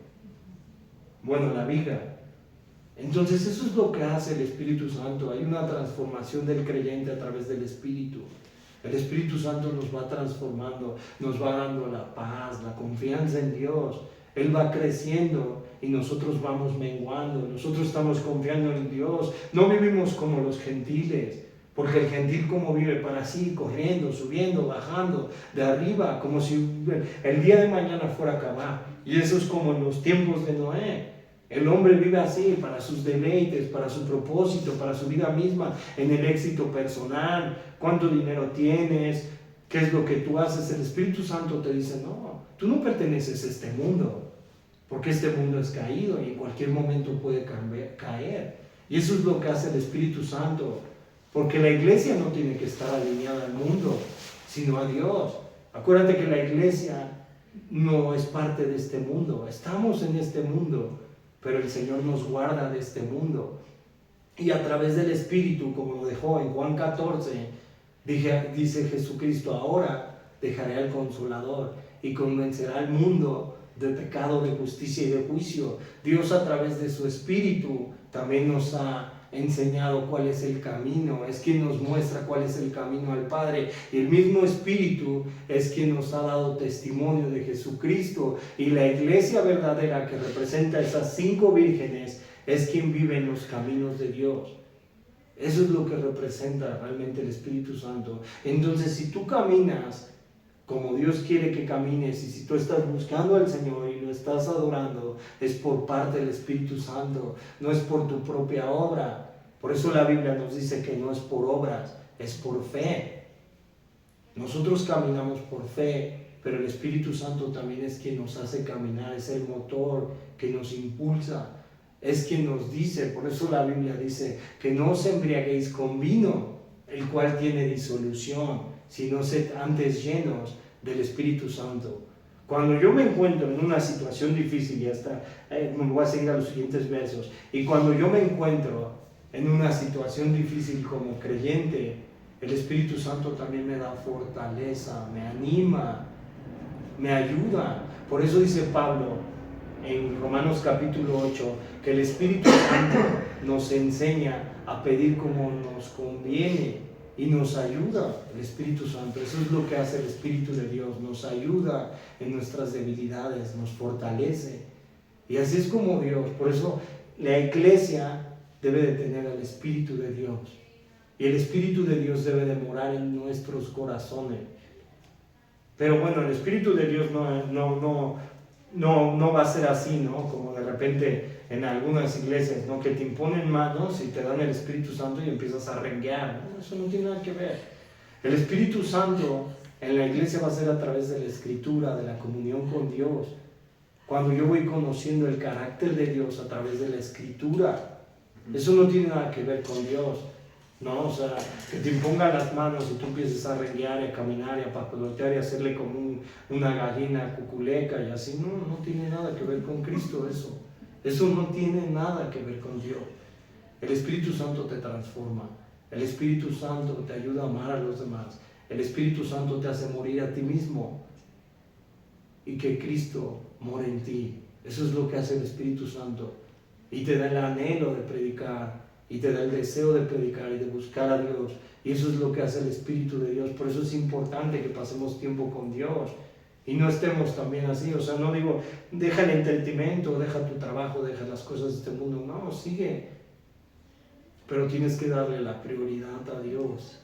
Bueno, la viga. Entonces eso es lo que hace el Espíritu Santo. Hay una transformación del creyente a través del Espíritu. El Espíritu Santo nos va transformando, nos va dando la paz, la confianza en Dios. Él va creciendo y nosotros vamos menguando. Nosotros estamos confiando en Dios. No vivimos como los gentiles, porque el gentil como vive para sí, corriendo, subiendo, bajando, de arriba, como si el día de mañana fuera a acabar. Y eso es como en los tiempos de Noé. El hombre vive así, para sus deleites, para su propósito, para su vida misma, en el éxito personal, cuánto dinero tienes, qué es lo que tú haces. El Espíritu Santo te dice, no, tú no perteneces a este mundo, porque este mundo es caído y en cualquier momento puede caer. Y eso es lo que hace el Espíritu Santo, porque la iglesia no tiene que estar alineada al mundo, sino a Dios. Acuérdate que la iglesia no es parte de este mundo, estamos en este mundo, pero el Señor nos guarda de este mundo. Y a través del Espíritu, como lo dejó en Juan 14, dice Jesucristo, ahora dejaré al Consolador y convencerá al mundo de pecado, de justicia y de juicio. Dios a través de su Espíritu también nos ha enseñado cuál es el camino, es quien nos muestra cuál es el camino al Padre, y el mismo Espíritu es quien nos ha dado testimonio de Jesucristo, y la iglesia verdadera que representa esas 5 vírgenes es quien vive en los caminos de Dios. Eso es lo que representa realmente el Espíritu Santo. Entonces, si tú caminas como Dios quiere que camines, y si tú estás buscando al Señor y lo estás adorando, es por parte del Espíritu Santo, no es por tu propia obra. Por eso la Biblia nos dice que no es por obras, es por fe. Nosotros caminamos por fe, pero el Espíritu Santo también es quien nos hace caminar, es el motor que nos impulsa, es quien nos dice. Por eso la Biblia dice que no os embriaguéis con vino, el cual tiene disolución, sino sed antes llenos del Espíritu Santo. Cuando yo me encuentro en una situación difícil, y hasta me voy a seguir a los siguientes versos, y cuando yo me encuentro en una situación difícil como creyente, el Espíritu Santo también me da fortaleza, me anima, me ayuda. Por eso dice Pablo en Romanos capítulo 8, que el Espíritu Santo nos enseña a pedir como nos conviene. y nos ayuda el Espíritu Santo. Eso es lo que hace el Espíritu de Dios, nos ayuda en nuestras debilidades, nos fortalece. Y así es como Dios, por eso la iglesia debe de tener al Espíritu de Dios. Y el Espíritu de Dios debe de morar en nuestros corazones. Pero bueno, el Espíritu de Dios no va a ser así, ¿no? Como de repente en algunas iglesias, ¿no? Que te imponen manos y te dan el Espíritu Santo y empiezas a renguear, ¿no? Eso no tiene nada que ver. El Espíritu Santo en la iglesia va a ser a través de la Escritura, de la comunión con Dios. Cuando yo voy conociendo el carácter de Dios a través de la Escritura, eso no tiene nada que ver con Dios, ¿no? O sea, que te impongan las manos y tú empieces a renguear y a caminar y a papalotear y a hacerle como una gallina cuculeca y así, no tiene nada que ver con Cristo eso. Eso no tiene nada que ver con Dios. El Espíritu Santo te transforma. El Espíritu Santo te ayuda a amar a los demás. El Espíritu Santo te hace morir a ti mismo y que Cristo more en ti. Eso es lo que hace el Espíritu Santo. Y te da el anhelo de predicar, y te da el deseo de predicar y de buscar a Dios. Y eso es lo que hace el Espíritu de Dios. Por eso es importante que pasemos tiempo con Dios y no estemos también así. O sea, no digo, deja el entretenimiento, deja tu trabajo, deja las cosas de este mundo. No, sigue. Pero tienes que darle la prioridad a Dios.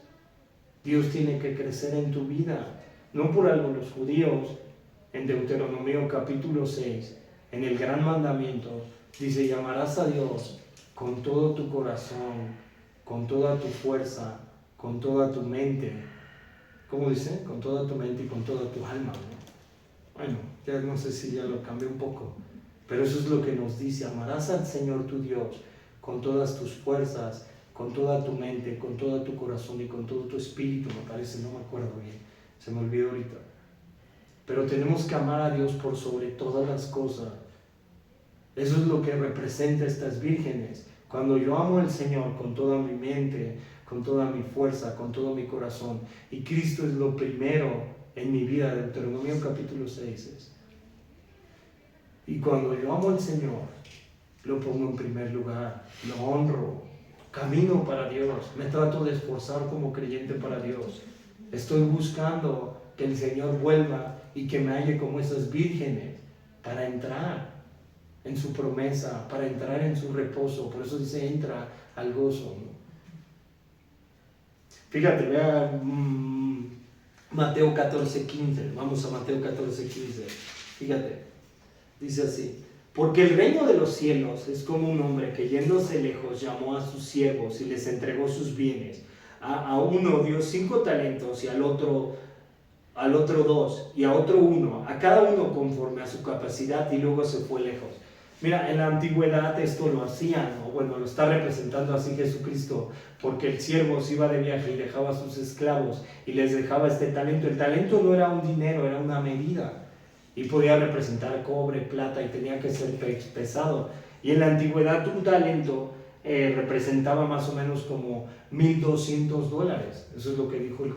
Dios tiene que crecer en tu vida. No por algo los judíos, en Deuteronomio capítulo 6, en el gran mandamiento, dice, llamarás a Dios con todo tu corazón, con toda tu fuerza, con toda tu mente. ¿Cómo dice? Con toda tu mente y con toda tu alma, ¿no? Bueno, ya no sé si ya lo cambié un poco, pero eso es lo que nos dice, amarás al Señor tu Dios con todas tus fuerzas, con toda tu mente, con todo tu corazón y con todo tu espíritu, me parece, no me acuerdo bien, se me olvidó ahorita. Pero tenemos que amar a Dios por sobre todas las cosas. Eso es lo que representa estas vírgenes. Cuando yo amo al Señor con toda mi mente, con toda mi fuerza, con todo mi corazón, y Cristo es lo primero en mi vida, Deuteronomio capítulo 6 es. Y cuando yo amo al Señor, lo pongo en primer lugar, lo honro, camino para Dios, me trato de esforzar como creyente para Dios. Estoy buscando que el Señor vuelva y que me halle como esas vírgenes para entrar en su promesa, para entrar en su reposo. Por eso dice, entra al gozo, ¿no? Fíjate, vea Mateo 14:15. Vamos a Mateo 14:15. Fíjate, dice así: porque el reino de los cielos es como un hombre que yéndose lejos llamó a sus siervos y les entregó sus bienes. A uno dio 5 talentos y al otro 2 y a otro 1, a cada uno conforme a su capacidad, y luego se fue lejos. Mira, en la antigüedad esto lo hacían, ¿no? Bueno, lo está representando así Jesucristo, porque el siervo se iba de viaje y dejaba a sus esclavos y les dejaba este talento. El talento no era un dinero, era una medida, y podía representar cobre, plata, y tenía que ser pesado. Y en la antigüedad un talento representaba más o menos como $1,200. Eso es lo que dijo el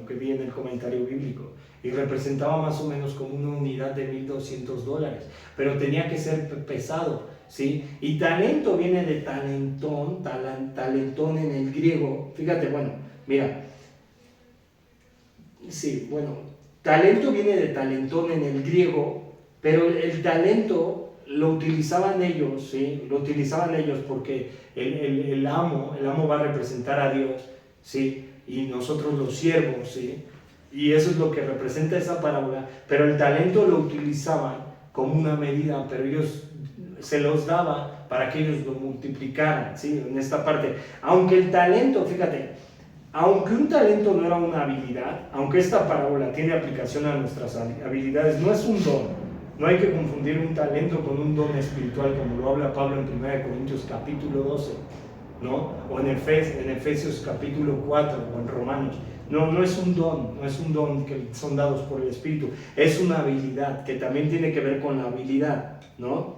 que vi en el comentario bíblico. Y representaba más o menos como una unidad de $1,200. Pero tenía que ser pesado, ¿sí? Y talento viene de talentón, talentón en el griego. Fíjate, bueno, mira. Sí, bueno, talento viene de talentón en el griego, pero el talento lo utilizaban ellos, ¿sí? Lo utilizaban ellos porque el amo va a representar a Dios, ¿sí? Y nosotros los siervos, ¿sí? Y eso es lo que representa esa parábola. Pero el talento lo utilizaban como una medida, pero ellos se los daba para que ellos lo multiplicaran, ¿sí? En esta parte, aunque el talento, fíjate, aunque un talento no era una habilidad, aunque esta parábola tiene aplicación a nuestras habilidades, no es un don. No hay que confundir un talento con un don espiritual, como lo habla Pablo en 1 Corintios capítulo 12, ¿no? O en Efesios capítulo 4, o en Romanos. No es un don que son dados por el Espíritu, es una habilidad que también tiene que ver con la habilidad, ¿no?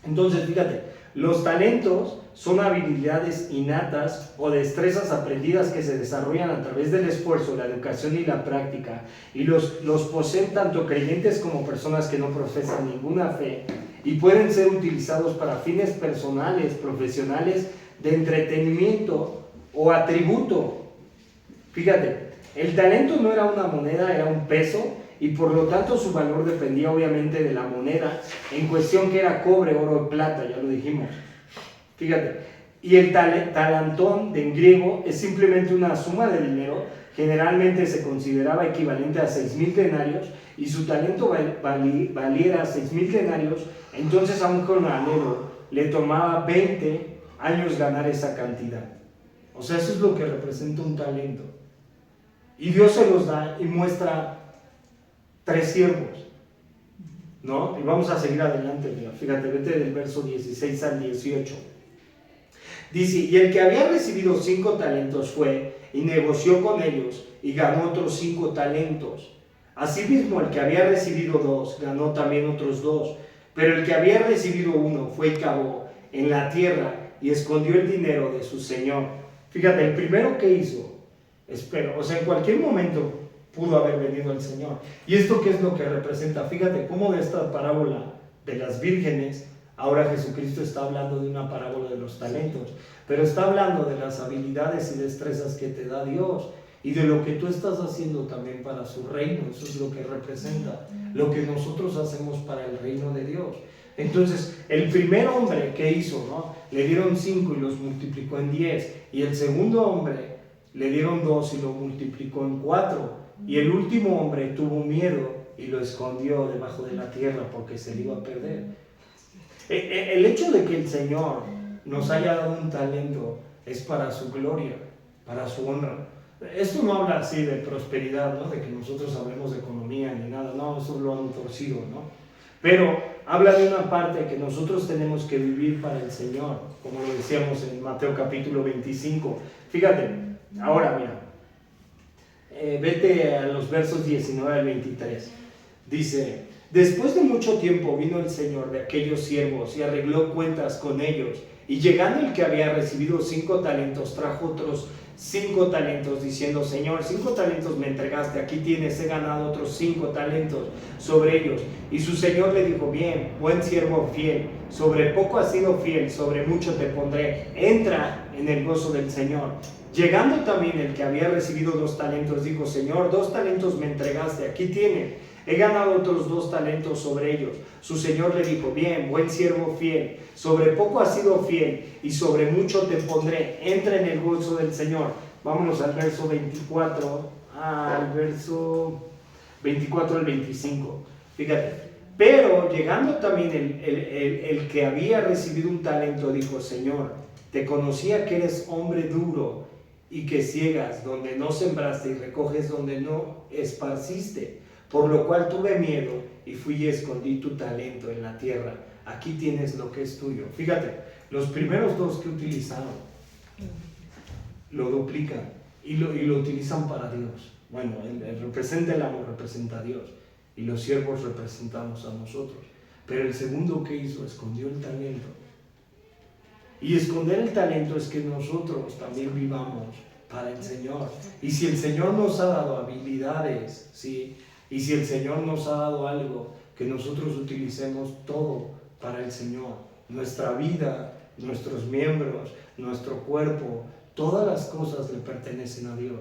Entonces, fíjate, los talentos son habilidades innatas o destrezas aprendidas que se desarrollan a través del esfuerzo, la educación y la práctica, y los poseen tanto creyentes como personas que no profesan ninguna fe, y pueden ser utilizados para fines personales, profesionales, de entretenimiento o atributo Fíjate, el talento no era una moneda, era un peso, y por lo tanto su valor dependía obviamente de la moneda en cuestión, que era cobre, oro o plata, ya lo dijimos. Fíjate, y el talantón de en griego es simplemente una suma de dinero, generalmente se consideraba equivalente a 6,000 denarios, y su talento valiera 6,000 denarios, entonces a un jornalero le tomaba 20 años ganar esa cantidad. O sea, eso es lo que representa un talento. Y Dios se los da y muestra 3 siervos, ¿no? Y vamos a seguir adelante, mira, fíjate, vete del verso 16 al 18. Dice, y el que había recibido 5 talentos fue y negoció con ellos y ganó otros 5 talentos. Asimismo, el que había recibido 2 ganó también otros 2. Pero el que había recibido 1 fue y cavó en la tierra y escondió el dinero de su señor. Fíjate, el primero que hizo, o sea, en cualquier momento pudo haber venido el Señor. ¿Y esto qué es lo que representa? Fíjate cómo de esta parábola de las vírgenes, ahora Jesucristo está hablando de una parábola de los talentos, pero está hablando de las habilidades y destrezas que te da Dios y de lo que tú estás haciendo también para su reino. Eso es lo que representa, lo que nosotros hacemos para el reino de Dios. Entonces, el primer hombre que hizo, ¿no? Le dieron 5 y los multiplicó en 10, y el segundo hombre le dieron 2 y lo multiplicó en 4, y el último hombre tuvo miedo y lo escondió debajo de la tierra porque se le iba a perder. El hecho de que el Señor nos haya dado un talento es para su gloria, para su honra. Esto no habla así de prosperidad, ¿no? De que nosotros hablemos de economía ni nada, no, eso lo han torcido, ¿no? Pero habla de una parte que nosotros tenemos que vivir para el Señor, como lo decíamos en Mateo capítulo 25. Fíjate, ahora mira, vete a los versos 19 al 23. Dice, después de mucho tiempo vino el Señor de aquellos siervos y arregló cuentas con ellos. Y llegando el que había recibido 5 talentos, trajo otros 5 talentos, diciendo, Señor, 5 talentos me entregaste, aquí tienes, he ganado otros 5 talentos sobre ellos. Y su Señor le dijo, bien, buen siervo fiel, sobre poco has sido fiel, sobre mucho te pondré, entra en el gozo del Señor. Llegando también el que había recibido 2 talentos, dijo, Señor, 2 talentos me entregaste, aquí tienes, he ganado otros 2 talentos sobre ellos. Su Señor le dijo, bien, buen siervo fiel, sobre poco has sido fiel y sobre mucho te pondré, entra en el gozo del Señor. Vámonos al verso 24, al 25. Fíjate, pero llegando también el que había recibido un talento, dijo, Señor, te conocía que eres hombre duro y que ciegas donde no sembraste y recoges donde no esparciste. Por lo cual tuve miedo y fui y escondí tu talento en la tierra. Aquí tienes lo que es tuyo. Fíjate, los primeros 2 que utilizaron lo duplican y lo utilizan para Dios. Bueno, el representa el amor, representa a Dios, y los siervos representamos a nosotros. Pero el segundo que hizo, escondió el talento. Y esconder el talento es que nosotros también vivamos para el Señor. Y si el Señor nos ha dado habilidades, ¿sí? Y si el Señor nos ha dado algo, que nosotros utilicemos todo para el Señor. Nuestra vida, nuestros miembros, nuestro cuerpo, todas las cosas le pertenecen a Dios.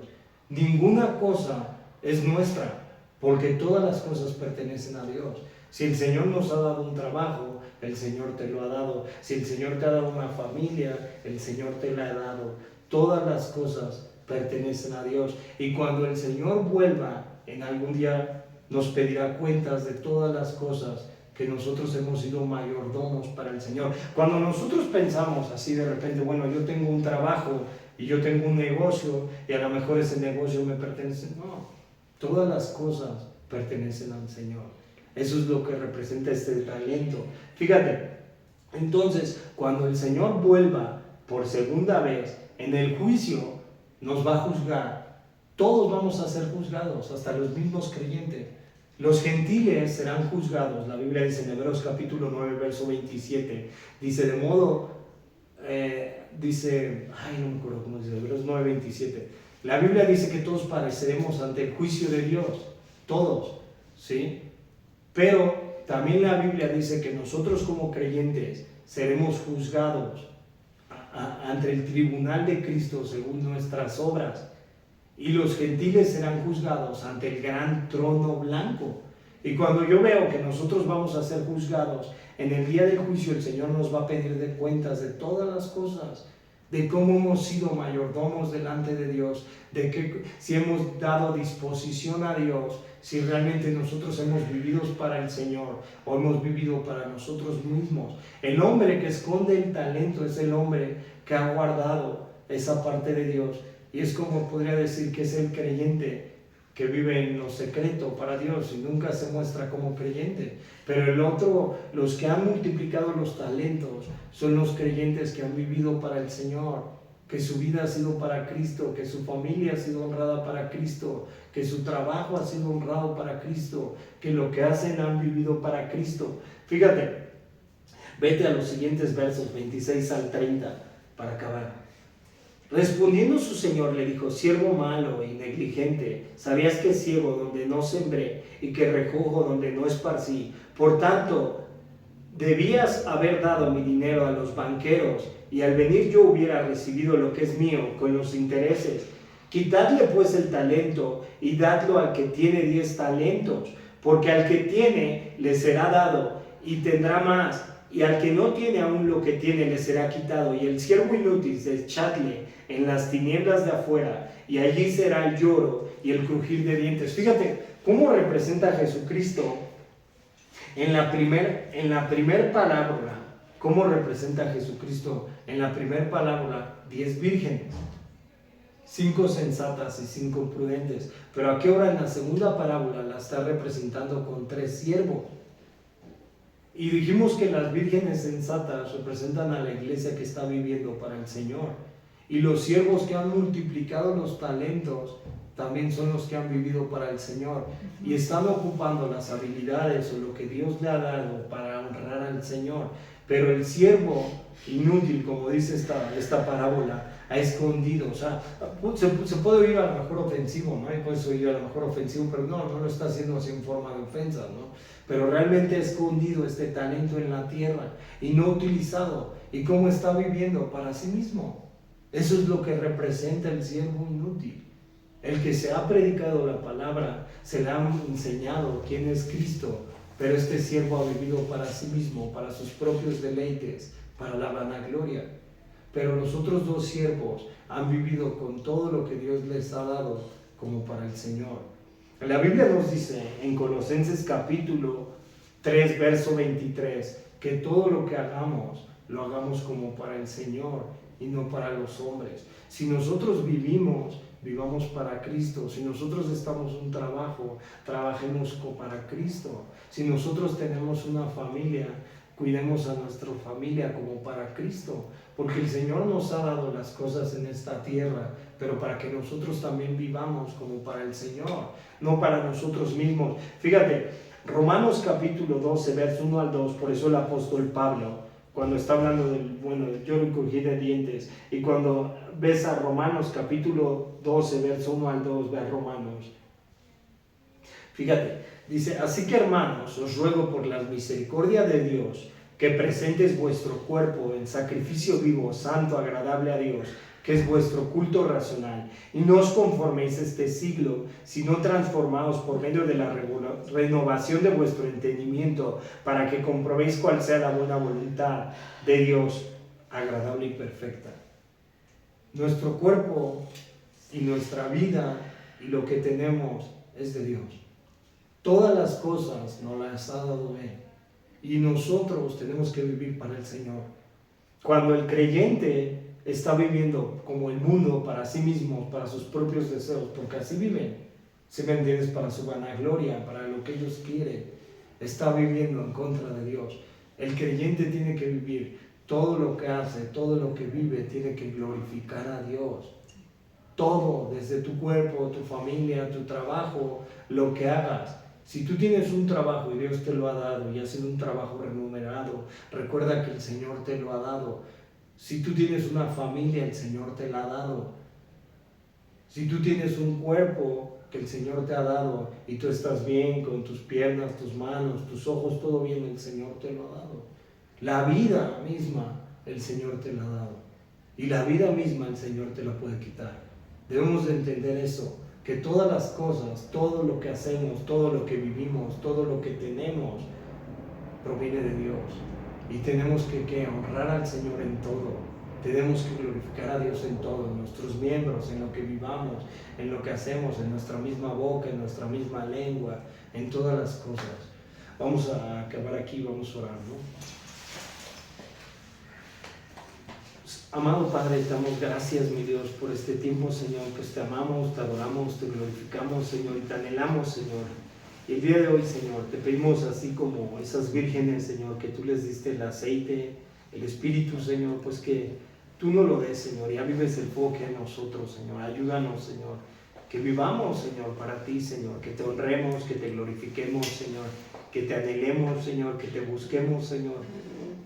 Ninguna cosa es nuestra, porque todas las cosas pertenecen a Dios. Si el Señor nos ha dado un trabajo, el Señor te lo ha dado. Si el Señor te ha dado una familia, el Señor te la ha dado. Todas las cosas pertenecen a Dios. Y cuando el Señor vuelva en algún día, nos pedirá cuentas de todas las cosas que nosotros hemos sido mayordomos para el Señor. Cuando nosotros pensamos así de repente, bueno, yo tengo un trabajo y yo tengo un negocio y a lo mejor ese negocio me pertenece. No, todas las cosas pertenecen al Señor. Eso es lo que representa este talento. Fíjate, entonces, cuando el Señor vuelva por segunda vez en el juicio, nos va a juzgar. Todos vamos a ser juzgados, hasta los mismos creyentes. Los gentiles serán juzgados. La Biblia dice en Hebreos capítulo 9, verso 27, dice de modo, no me acuerdo cómo dice, Hebreos 9, 27. La Biblia dice que todos pareceremos ante el juicio de Dios, todos, ¿sí? Pero también la Biblia dice que nosotros como creyentes seremos juzgados ante el tribunal de Cristo según nuestras obras. y los gentiles serán juzgados ante el gran trono blanco. Y cuando yo veo que nosotros vamos a ser juzgados, en el día del juicio el Señor nos va a pedir de cuentas de todas las cosas, de cómo hemos sido mayordomos delante de Dios, de que si hemos dado disposición a Dios, si realmente nosotros hemos vivido para el Señor o hemos vivido para nosotros mismos. El hombre que esconde el talento es el hombre que ha guardado esa parte de Dios, y es como podría decir que es el creyente que vive en lo secreto para Dios y nunca se muestra como creyente. Pero el otro, los que han multiplicado los talentos, son los creyentes que han vivido para el Señor, que su vida ha sido para Cristo, que su familia ha sido honrada para Cristo, que su trabajo ha sido honrado para Cristo, que lo que hacen han vivido para Cristo. Fíjate, vete a los siguientes versos, 26 al 30, para acabar. Respondiendo su señor le dijo: siervo malo y negligente, ¿sabías que ciego donde no sembré y que recojo donde no esparcí? Por tanto, debías haber dado mi dinero a los banqueros, y al venir yo hubiera recibido lo que es mío con los intereses. Quitadle pues el talento y dadlo al que tiene 10 talentos, porque al que tiene le será dado y tendrá más, y al que no tiene aún lo que tiene le será quitado. Y el siervo inútil echadle en las tinieblas de afuera, y allí será el lloro y el crujir de dientes. Fíjate cómo representa a Jesucristo en la primer parábola. ¿Cómo representa a Jesucristo en la primer parábola? 10 vírgenes, 5 sensatas y 5 prudentes. Pero ¿a qué hora en la segunda parábola la está representando con 3 siervos? Y dijimos que las vírgenes sensatas representan a la iglesia que está viviendo para el Señor. Y los siervos que han multiplicado los talentos también son los que han vivido para el Señor. Y están ocupando las habilidades o lo que Dios le ha dado para honrar al Señor. Pero el siervo inútil, como dice esta parábola, ha escondido. O sea, se puede oír a lo mejor ofensivo, ¿no? Y puede oír a lo mejor ofensivo, pero no lo está haciendo así en forma de ofensa, ¿no? Pero realmente ha escondido este talento en la tierra y no utilizado. ¿Y cómo está viviendo? Para sí mismo. Eso es lo que representa el siervo inútil. El que se ha predicado la palabra, se le ha enseñado quién es Cristo, pero este siervo ha vivido para sí mismo, para sus propios deleites, para la vanagloria. Pero los otros 2 siervos han vivido con todo lo que Dios les ha dado como para el Señor. La Biblia nos dice en Colosenses capítulo 3, verso 23, que todo lo que hagamos, lo hagamos como para el Señor y no para los hombres. Si nosotros vivamos para Cristo. Si nosotros estamos en un trabajo, trabajemos para Cristo. Si nosotros tenemos una familia, cuidemos a nuestra familia como para Cristo. Porque el Señor nos ha dado las cosas en esta tierra, pero para que nosotros también vivamos como para el Señor, no para nosotros mismos. Fíjate, Romanos capítulo 12, verso 1 al 2, por eso el apóstol Pablo, cuando está hablando del lloro y crujir de dientes, y cuando ves a Romanos capítulo 12, verso 1 al 2, ve a Romanos. Fíjate, dice: así que hermanos, os ruego por la misericordia de Dios, que presentes vuestro cuerpo en sacrificio vivo, santo, agradable a Dios, que es vuestro culto racional, y no os conforméis a este siglo, sino transformaos por medio de la renovación de vuestro entendimiento, para que comprobéis cuál sea la buena voluntad de Dios, agradable y perfecta. Nuestro cuerpo y nuestra vida y lo que tenemos es de Dios. Todas las cosas nos las ha dado Él. Y nosotros tenemos que vivir para el Señor. Cuando el creyente está viviendo como el mundo para sí mismo, para sus propios deseos, porque así viven, ¿sí me entiendes? Para su vanagloria, para lo que ellos quieren, está viviendo en contra de Dios. El creyente tiene que vivir, todo lo que hace, todo lo que vive, tiene que glorificar a Dios. Todo, desde tu cuerpo, tu familia, tu trabajo, lo que hagas. Si tú tienes un trabajo y Dios te lo ha dado y ha sido un trabajo remunerado, recuerda que el Señor te lo ha dado. Si tú tienes una familia, el Señor te la ha dado. Si tú tienes un cuerpo que el Señor te ha dado y tú estás bien con tus piernas, tus manos, tus ojos, todo bien, el Señor te lo ha dado. La vida misma, el Señor te la ha dado. Y la vida misma el Señor te la puede quitar. Debemos de entender eso, que todas las cosas, todo lo que hacemos, todo lo que vivimos, todo lo que tenemos, proviene de Dios. Y tenemos que honrar al Señor en todo. Tenemos que glorificar a Dios en todo, en nuestros miembros, en lo que vivamos, en lo que hacemos, en nuestra misma boca, en nuestra misma lengua, en todas las cosas. Vamos a acabar aquí, vamos a orar, ¿no? Amado Padre, te damos gracias, mi Dios, por este tiempo, Señor, pues te amamos, te adoramos, te glorificamos, Señor, y te anhelamos, Señor. Y el día de hoy, Señor, te pedimos así como esas vírgenes, Señor, que tú les diste el aceite, el Espíritu, Señor, pues que tú no lo des, Señor, y avives el fuego que en nosotros, Señor. Ayúdanos, Señor, que vivamos, Señor, para ti, Señor, que te honremos, que te glorifiquemos, Señor, que te anhelemos, Señor, que te busquemos, Señor.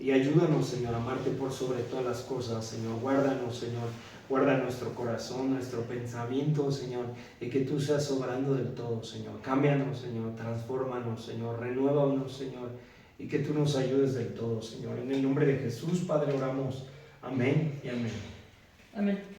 Y ayúdanos, Señor, a amarte por sobre todas las cosas, Señor. Guárdanos, Señor. Guarda nuestro corazón, nuestro pensamiento, Señor. Y que tú seas soberano del todo, Señor. Cámbianos, Señor. Transfórmanos, Señor. Renuévanos, Señor. Y que tú nos ayudes del todo, Señor. En el nombre de Jesús, Padre, oramos. Amén y amén. Amén.